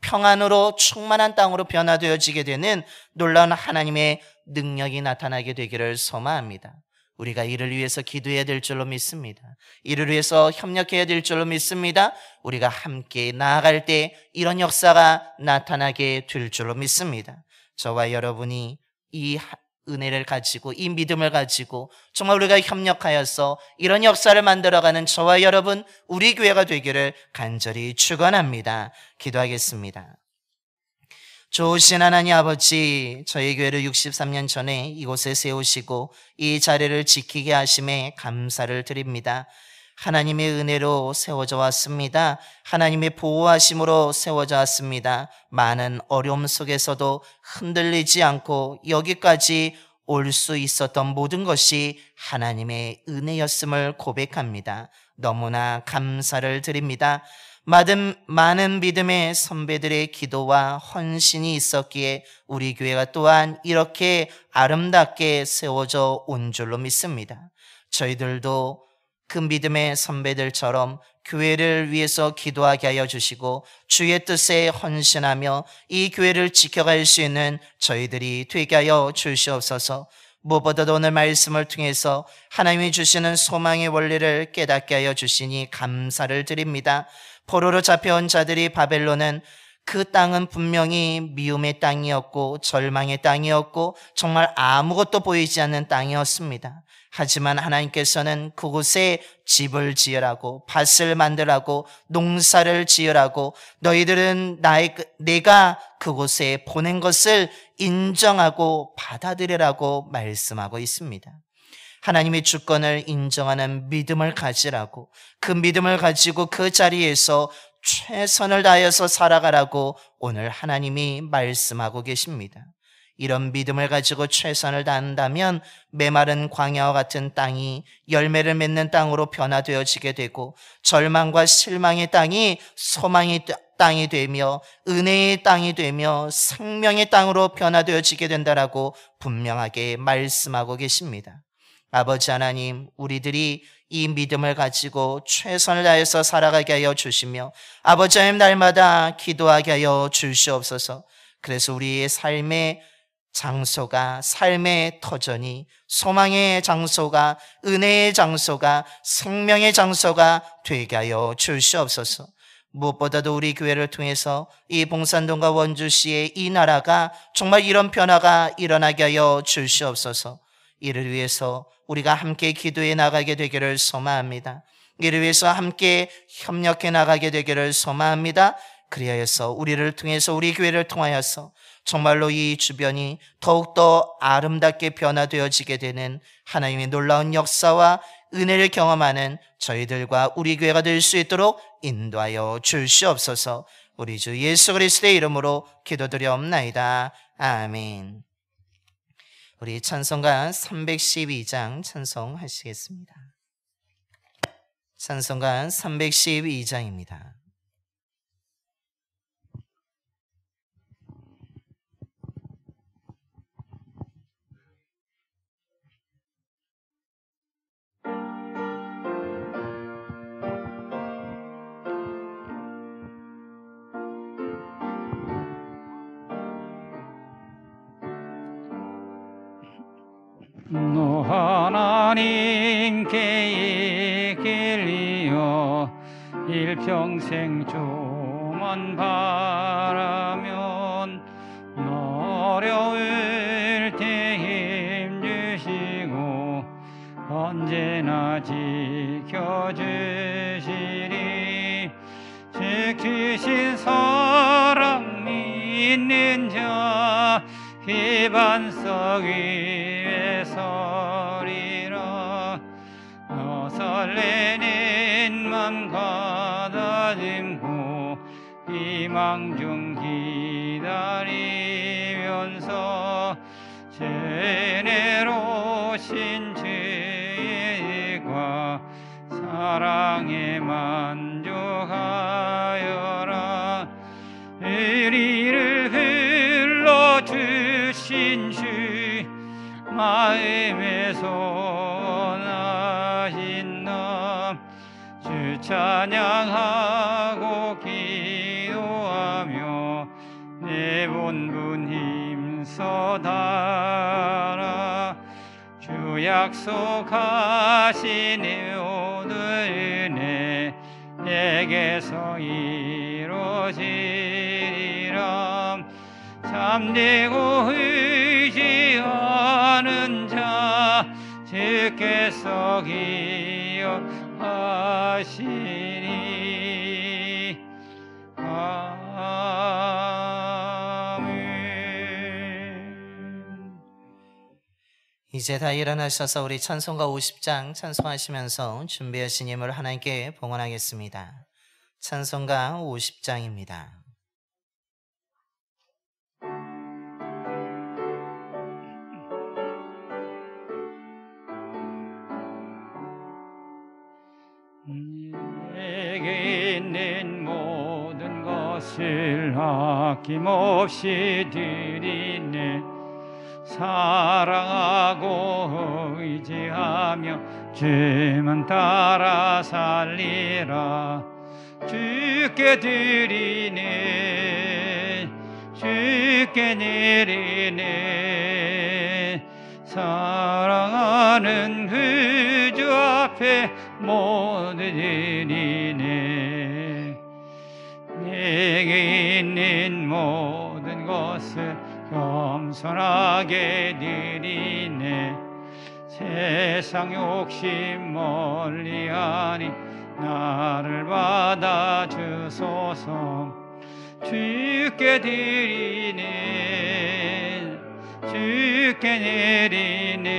평안으로 충만한 땅으로 변화되어지게 되는 놀라운 하나님의 능력이 나타나게 되기를 소망합니다. 우리가 이를 위해서 기도해야 될 줄로 믿습니다. 이를 위해서 협력해야 될 줄로 믿습니다. 우리가 함께 나아갈 때 이런 역사가 나타나게 될 줄로 믿습니다. 저와 여러분이 이 은혜를 가지고, 이 믿음을 가지고 정말 우리가 협력하여서 이런 역사를 만들어가는 저와 여러분, 우리 교회가 되기를 간절히 축원합니다. 기도하겠습니다. 좋으신 하나님 아버지, 저희 교회를 63년 전에 이곳에 세우시고 이 자리를 지키게 하심에 감사를 드립니다. 하나님의 은혜로 세워져 왔습니다. 하나님의 보호하심으로 세워져 왔습니다. 많은 어려움 속에서도 흔들리지 않고 여기까지 올 수 있었던 모든 것이 하나님의 은혜였음을 고백합니다. 너무나 감사를 드립니다. 많은 믿음의 선배들의 기도와 헌신이 있었기에 우리 교회가 또한 이렇게 아름답게 세워져 온 줄로 믿습니다. 저희들도 그 믿음의 선배들처럼 교회를 위해서 기도하게 하여 주시고 주의 뜻에 헌신하며 이 교회를 지켜갈 수 있는 저희들이 되게 하여 주시옵소서. 무엇보다도 오늘 말씀을 통해서 하나님이 주시는 소망의 원리를 깨닫게 하여 주시니 감사를 드립니다. 포로로 잡혀온 자들이 바벨론은 그 땅은 분명히 미움의 땅이었고 절망의 땅이었고 정말 아무것도 보이지 않는 땅이었습니다. 하지만 하나님께서는 그곳에 집을 지으라고, 밭을 만들라고, 농사를 지으라고, 너희들은 내가 그곳에 보낸 것을 인정하고 받아들이라고 말씀하고 있습니다. 하나님의 주권을 인정하는 믿음을 가지라고, 그 믿음을 가지고 그 자리에서 최선을 다해서 살아가라고 오늘 하나님이 말씀하고 계십니다. 이런 믿음을 가지고 최선을 다한다면 메마른 광야와 같은 땅이 열매를 맺는 땅으로 변화되어지게 되고 절망과 실망의 땅이 소망의 땅이 되며 은혜의 땅이 되며 생명의 땅으로 변화되어지게 된다라고 분명하게 말씀하고 계십니다. 아버지 하나님, 우리들이 이 믿음을 가지고 최선을 다해서 살아가게 하여 주시며 아버지 하나님 날마다 기도하게 하여 주시옵소서. 그래서 우리의 삶의 장소가, 삶의 터전이, 소망의 장소가, 은혜의 장소가, 생명의 장소가 되게 하여 주시옵소서. 무엇보다도 우리 교회를 통해서 이 봉산동과 원주시의 이 나라가 정말 이런 변화가 일어나게 하여 주시옵소서. 이를 위해서 우리가 함께 기도해 나가게 되기를 소망합니다. 이를 위해서 함께 협력해 나가게 되기를 소망합니다. 그리하여서 우리를 통해서, 우리 교회를 통하여서 정말로 이 주변이 더욱더 아름답게 변화되어지게 되는 하나님의 놀라운 역사와 은혜를 경험하는 저희들과 우리 교회가 될 수 있도록 인도하여 주시옵소서. 우리 주 예수 그리스도의 이름으로 기도드려옵나이다. 아멘. 우리 찬송가 312장 찬송하시겠습니다. 찬송가 312장입니다. 너 하나님께 길리어 일평생 조만 바라면 너 어려울 때 힘주시고 언제나 지켜주시리. 지키신 사랑 믿는 자 비반석 위에 서리라. 너 설레는 맘 가다듬고 희망 중 기다리면서 은혜로우신 주의 과 사랑에 만족하여라. 우리를 불러주신 주 마음에 선하신 남 주 찬양하고 기도하며 내 본분 힘써 달아. 주 약속하신 모든 은혜 내게서 이루어지리라. 참되고 의지하는 자 주께서 기억하시니. 아멘. 이제 다 일어나셔서 우리 찬송가 50장 찬송하시면서 준비하신 힘을 하나님께 봉헌하겠습니다. 찬송가 50장입니다. 내게 있는 모든 것을 아낌없이 드리네. 사랑하고 의지하며 주만 따라 살리라. 주께 드리네, 주께 내리네. 사랑하는 그 주 앞에 모두 드리네. 내게 있는 모든 것을 겸손하게 드리네. 세상 욕심 멀리하니 나를 받아주소서. 주께 드리네, 주께 내리네.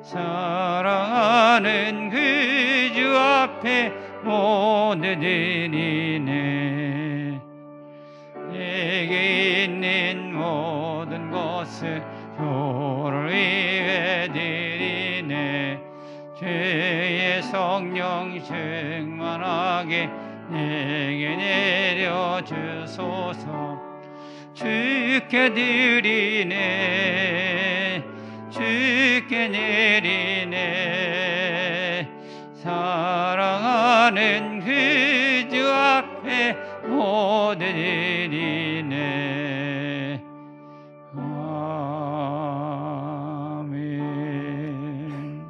사랑하는 그 주 앞에 모두 드리네. 내게 있는 모든 것을 주를 위해 드리네. 주의 성령 충만하게 내게 내려주소서. 주께 드리네 주께 내리네 사랑하는 그 주 앞에 모두 드리네. 아멘.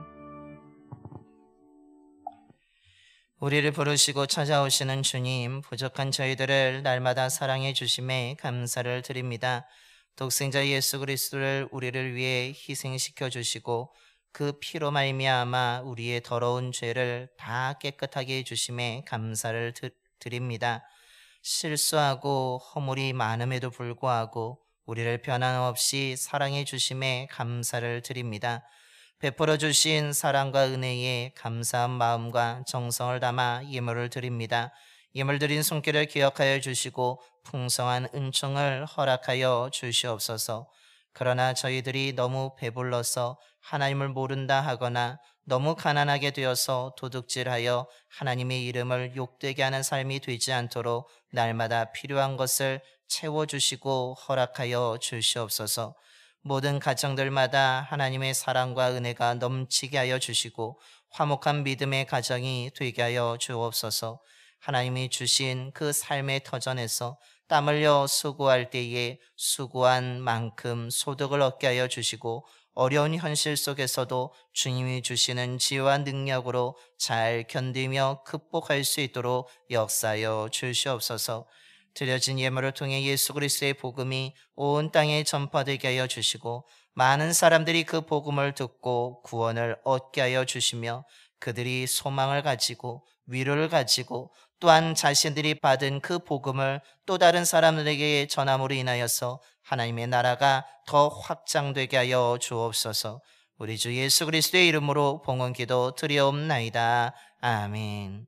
우리를 부르시고 찾아오시는 주님, 부족한 저희들을 날마다 사랑해 주심에 감사를 드립니다. 독생자 예수 그리스도를 우리를 위해 희생시켜 주시고 그 피로 말미암아 우리의 더러운 죄를 다 깨끗하게 해주심에 감사를 드립니다. 실수하고 허물이 많음에도 불구하고 우리를 변함없이 사랑해 주심에 감사를 드립니다. 베풀어 주신 사랑과 은혜에 감사한 마음과 정성을 담아 예물을 드립니다. 예물 드린 손길을 기억하여 주시고 풍성한 은총을 허락하여 주시옵소서. 그러나 저희들이 너무 배불러서 하나님을 모른다 하거나 너무 가난하게 되어서 도둑질하여 하나님의 이름을 욕되게 하는 삶이 되지 않도록 날마다 필요한 것을 채워주시고 허락하여 주시옵소서. 모든 가정들마다 하나님의 사랑과 은혜가 넘치게 하여 주시고 화목한 믿음의 가정이 되게 하여 주옵소서. 하나님이 주신 그 삶의 터전에서 땀 흘려 수고할 때에 수고한 만큼 소득을 얻게 하여 주시고 어려운 현실 속에서도 주님이 주시는 지혜와 능력으로 잘 견디며 극복할 수 있도록 역사하여 주시옵소서. 드려진 예물을 통해 예수 그리스도의 복음이 온 땅에 전파되게 하여 주시고 많은 사람들이 그 복음을 듣고 구원을 얻게 하여 주시며 그들이 소망을 가지고 위로를 가지고 또한 자신들이 받은 그 복음을 또 다른 사람들에게 전함으로 인하여서 하나님의 나라가 더 확장되게 하여 주옵소서. 우리 주 예수 그리스도의 이름으로 봉헌 기도 드리옵나이다. 아멘.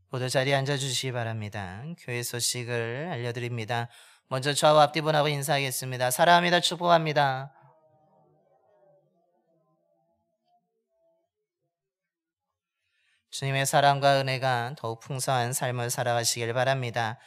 모두 자리에 앉아주시기 바랍니다. 교회 소식을 알려드립니다. 먼저 저와 앞뒤분하고 인사하겠습니다. 사랑합니다. 축복합니다. 주님의 사랑과 은혜가 더욱 풍성한 삶을 살아가시길 바랍니다.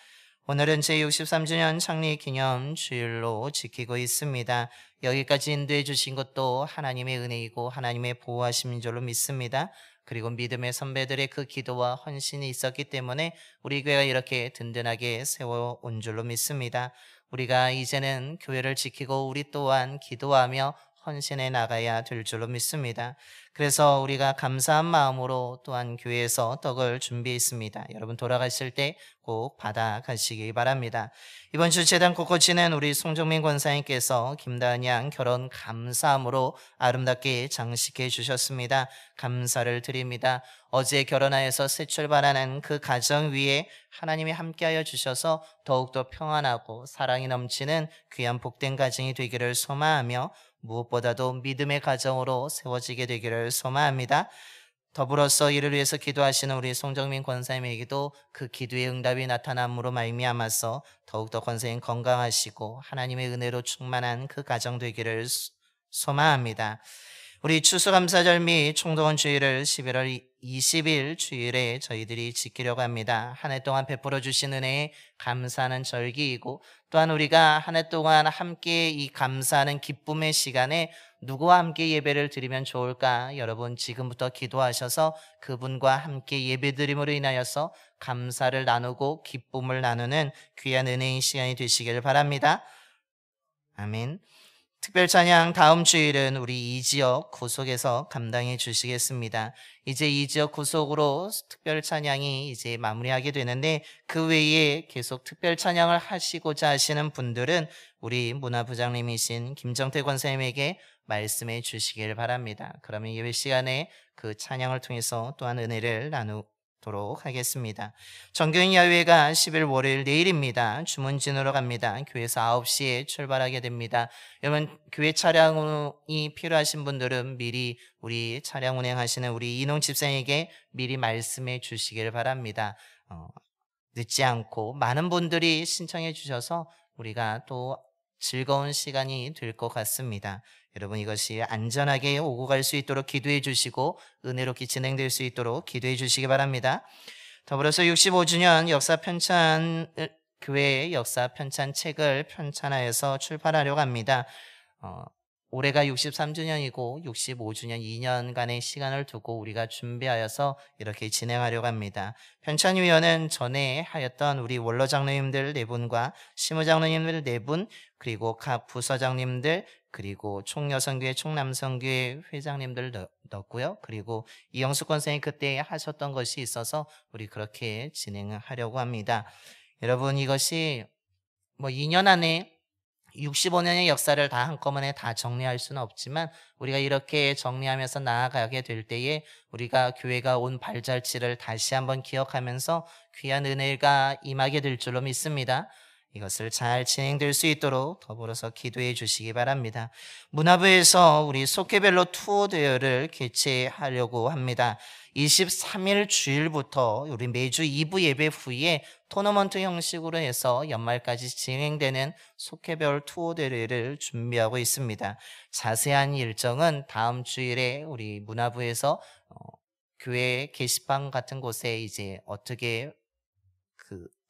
오늘은 제63주년 창립기념 주일로 지키고 있습니다. 여기까지 인도해 주신 것도 하나님의 은혜이고 하나님의 보호하심인 줄로 믿습니다. 그리고 믿음의 선배들의 그 기도와 헌신이 있었기 때문에 우리 교회가 이렇게 든든하게 세워온 줄로 믿습니다. 우리가 이제는 교회를 지키고 우리 또한 기도하며 헌신해 나가야 될 줄로 믿습니다. 그래서 우리가 감사한 마음으로 또한 교회에서 떡을 준비했습니다. 여러분 돌아가실 때 꼭 받아가시기 바랍니다. 이번 주 제단 곳곳이는 우리 송정민 권사님께서 김다은 양 결혼 감사함으로 아름답게 장식해 주셨습니다. 감사를 드립니다. 어제 결혼하여서 새 출발하는 그 가정 위에 하나님이 함께하여 주셔서 더욱더 평안하고 사랑이 넘치는 귀한 복된 가정이 되기를 소망하며 무엇보다도 믿음의 가정으로 세워지게 되기를 소망합니다. 더불어서 이를 위해서 기도하시는 우리 송정민 권사님에게도 그 기도의 응답이 나타남으로 말미암아서 더욱더 권사님 건강하시고 하나님의 은혜로 충만한 그 가정 되기를 소망합니다. 우리 추수감사절 및 총동원 주일을 11월 20일 주일에 저희들이 지키려고 합니다. 한 해 동안 베풀어 주신 은혜에 감사하는 절기이고 또한 우리가 한 해 동안 함께 이 감사하는 기쁨의 시간에 누구와 함께 예배를 드리면 좋을까? 여러분 지금부터 기도하셔서 그분과 함께 예배드림으로 인하여서 감사를 나누고 기쁨을 나누는 귀한 은혜의 시간이 되시길 바랍니다. 아멘. 특별 찬양 다음 주일은 우리 이 지역 구속에서 감당해 주시겠습니다. 이제 이 지역 구속으로 특별 찬양이 이제 마무리하게 되는데 그 외에 계속 특별 찬양을 하시고자 하시는 분들은 우리 문화부장님이신 김정태 권사님에게 말씀해 주시길 바랍니다. 그러면 예배 시간에 그 찬양을 통해서 또한 은혜를 도록 하겠습니다. 정교인 야외가 10일 월요일 내일입니다. 주문진으로 갑니다. 교회에서 9시에 출발하게 됩니다. 여러분 교회 차량이 필요하신 분들은 미리 우리 차량 운행하시는 우리 이농 집사에게 미리 말씀해 주시길 바랍니다. 늦지 않고 많은 분들이 신청해 주셔서 우리가 또 즐거운 시간이 될 것 같습니다. 여러분 이것이 안전하게 오고 갈 수 있도록 기도해 주시고 은혜롭게 진행될 수 있도록 기도해 주시기 바랍니다. 더불어서 65주년 역사 편찬 교회 역사 편찬 책을 편찬하여서 출판하려고 합니다. 올해가 63주년이고 65주년 2년간의 시간을 두고 우리가 준비하여서 이렇게 진행하려고 합니다. 편찬위원은 전에 하였던 우리 원로장로님들 4분과 시무장로님들 4분 그리고 각 부서장님들 그리고 총여성교회 총남성교회 회장님들 넣었고요. 그리고 이영숙 권사님 그때 하셨던 것이 있어서 우리 그렇게 진행하려고 합니다. 여러분 이것이 2년 안에 65년의 역사를 다 한꺼번에 다 정리할 수는 없지만 우리가 이렇게 정리하면서 나아가게 될 때에 우리가 교회가 온 발자취를 다시 한번 기억하면서 귀한 은혜가 임하게 될 줄로 믿습니다. 이것을 잘 진행될 수 있도록 더불어서 기도해 주시기 바랍니다. 문화부에서 우리 속회별로 투어 대회를 개최하려고 합니다. 23일 주일부터 우리 매주 2부 예배 후에 토너먼트 형식으로 해서 연말까지 진행되는 속회별 투어 대회를 준비하고 있습니다. 자세한 일정은 다음 주일에 우리 문화부에서 교회 게시판 같은 곳에 이제 어떻게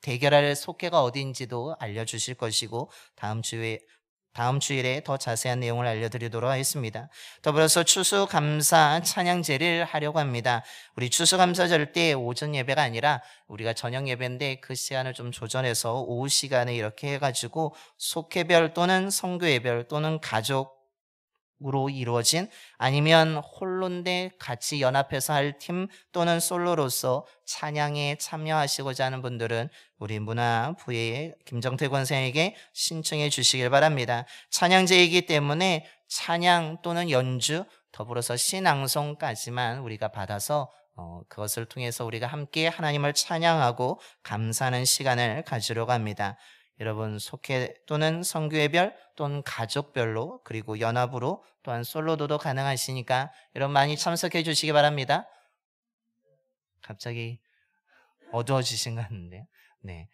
대결할 속회가 어디인지도 알려주실 것이고 다음 주일에 더 자세한 내용을 알려드리도록 하겠습니다. 더불어서 추수감사 찬양제를 하려고 합니다. 우리 추수감사절 때 오전 예배가 아니라 우리가 저녁 예배인데 그 시간을 좀 조절해서 오후 시간에 이렇게 해가지고 속회별 또는 성교회별 또는 가족으로 이루어진 아니면 홀로인데 같이 연합해서 할 팀 또는 솔로로서 찬양에 참여하시고자 하는 분들은 우리 문화부의 김정태 권사에게 신청해 주시길 바랍니다. 찬양제이기 때문에 찬양 또는 연주 더불어서 신앙송까지만 우리가 받아서 그것을 통해서 우리가 함께 하나님을 찬양하고 감사하는 시간을 가지려고 합니다. 여러분 속회 또는 성교회별 또는 가족별로 그리고 연합으로 또한 솔로도도 가능하시니까 여러분 많이 참석해 주시기 바랍니다. 갑자기 어두워지신 것 같은데요. 네.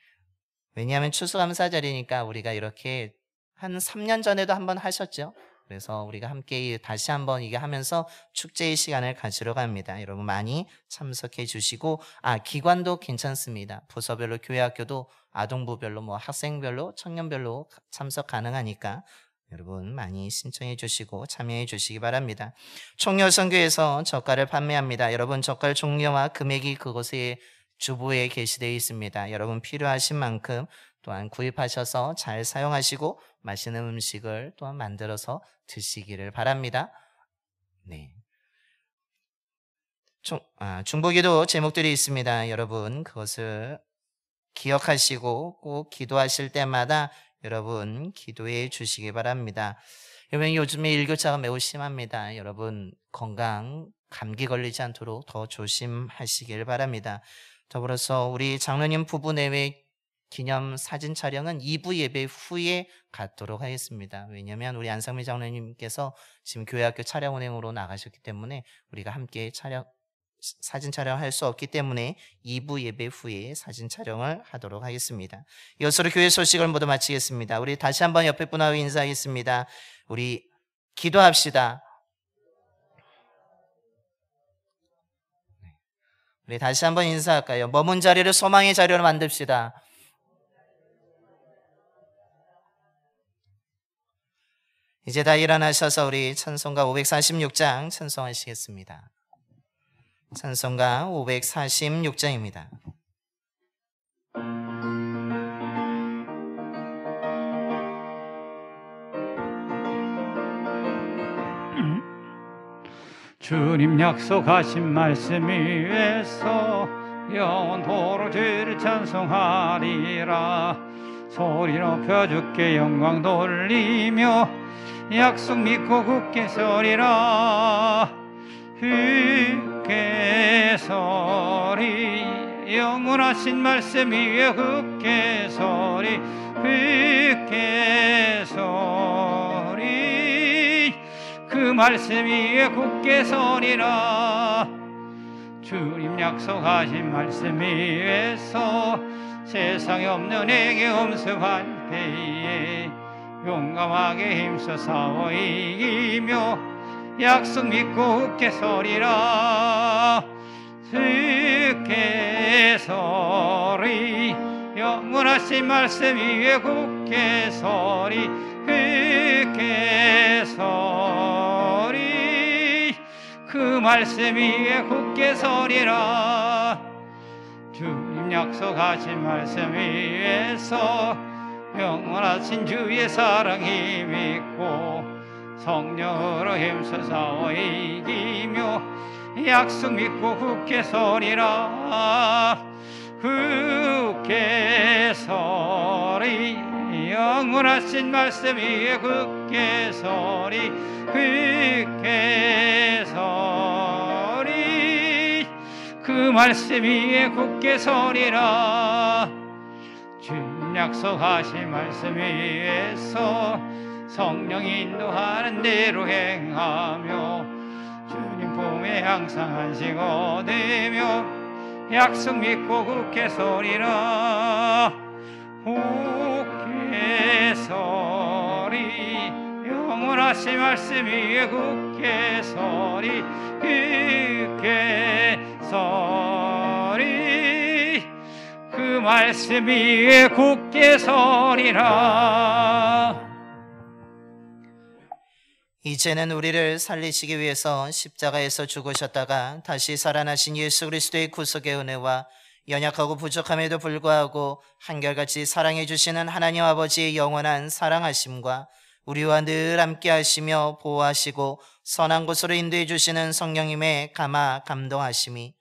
왜냐하면 추수감사절이니까 우리가 이렇게 한 3년 전에도 한번 하셨죠. 그래서 우리가 함께 다시 한번 이게 하면서 축제의 시간을 가지려고 합니다. 여러분 많이 참석해 주시고 기관도 괜찮습니다. 부서별로 교회학교도 아동부별로 학생별로 청년별로 참석 가능하니까 여러분 많이 신청해 주시고 참여해 주시기 바랍니다. 총여성교에서 젓갈을 판매합니다. 여러분 젓갈 종류와 금액이 그곳에 주부에 게시되어 있습니다. 여러분 필요하신 만큼 또한 구입하셔서 잘 사용하시고 맛있는 음식을 또한 만들어서 드시기를 바랍니다. 네. 중보기도 제목들이 있습니다. 여러분 그것을 기억하시고 꼭 기도하실 때마다 여러분 기도해 주시기 바랍니다. 여러분 요즘에 일교차가 매우 심합니다. 여러분 건강 감기 걸리지 않도록 더 조심하시길 바랍니다. 더불어서 우리 장로님 부부 내외 기념 사진 촬영은 2부 예배 후에 갖도록 하겠습니다. 왜냐하면 우리 안상미 장로님께서 지금 교회학교 촬영 운행으로 나가셨기 때문에 우리가 함께 사진 촬영할 수 없기 때문에 2부 예배 후에 사진 촬영을 하도록 하겠습니다. 이것으로 교회 소식을 모두 마치겠습니다. 우리 다시 한번 옆에 분하고 인사하겠습니다. 우리 기도합시다. 우리 다시 한번 인사할까요? 머문 자리를 소망의 자리로 만듭시다. 이제 다 일어나셔서 우리 찬송가 546장 찬송하시겠습니다. 찬송가 546장입니다. 주님 약속하신 말씀 위에서 영원토록 주를 찬송하리라. 소리 높여 주께 영광 돌리며 약속 믿고 굳게 서리라. 굳게 서리 영원하신 말씀 위에 굳게 서리 굳게 서리 그 말씀 위에 굳게 서리라 주님 약속하신 말씀 위에서 세상에 없는 내게 엄습할 때에 용감하게 힘써 싸워 이기며 약속 믿고 굳게 서리라 굳게 서리 영원하신 말씀 위에 굳게 서리 굳게 서리 그 말씀 위에 굳게 서리라 주님 약속하신 말씀 위에서 영원하신 주의 사랑 힘있고 성령으로 힘써 싸워 이기며 약속 믿고 굳게 서리라 굳게 서리 영원하신 말씀 위에 굳게 서리 굳게 서리 그 말씀 위에 굳게 서리라 주님 약속하신 말씀 위에서 성령이 인도하는 대로 행하며 주님 품에 항상 안식 얻으며 약속 믿고 굳게 서리라 굳게 서리 영원하신 말씀 위에 굳게 서리 굳게 서리 그 말씀 위에 굳게 서리라 이제는 우리를 살리시기 위해서 십자가에서 죽으셨다가 다시 살아나신 예수 그리스도의 구속의 은혜와 연약하고 부족함에도 불구하고 한결같이 사랑해 주시는 하나님 아버지의 영원한 사랑하심과 우리와 늘 함께 하시며 보호하시고 선한 곳으로 인도해 주시는 성령님의 감화 감동하심이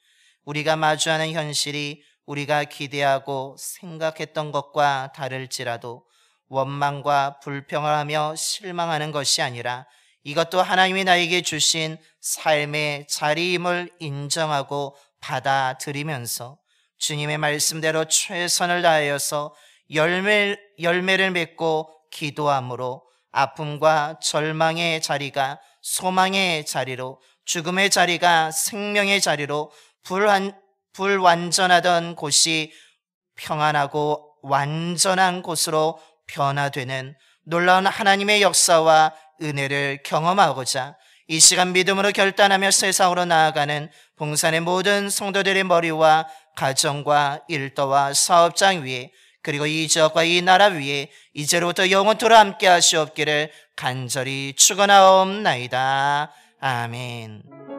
우리가 마주하는 현실이 우리가 기대하고 생각했던 것과 다를지라도 원망과 불평을 하며 실망하는 것이 아니라 이것도 하나님이 나에게 주신 삶의 자리임을 인정하고 받아들이면서 주님의 말씀대로 최선을 다하여서 열매를 맺고 기도함으로 아픔과 절망의 자리가 소망의 자리로 죽음의 자리가 생명의 자리로 불완전하던 곳이 평안하고 완전한 곳으로 변화되는 놀라운 하나님의 역사와 은혜를 경험하고자 이 시간 믿음으로 결단하며 세상으로 나아가는 봉산의 모든 성도들의 머리와 가정과 일터와 사업장 위에 그리고 이 지역과 이 나라 위에 이제로부터 영원토록 함께 하시옵기를 간절히 축원하옵나이다. 아멘.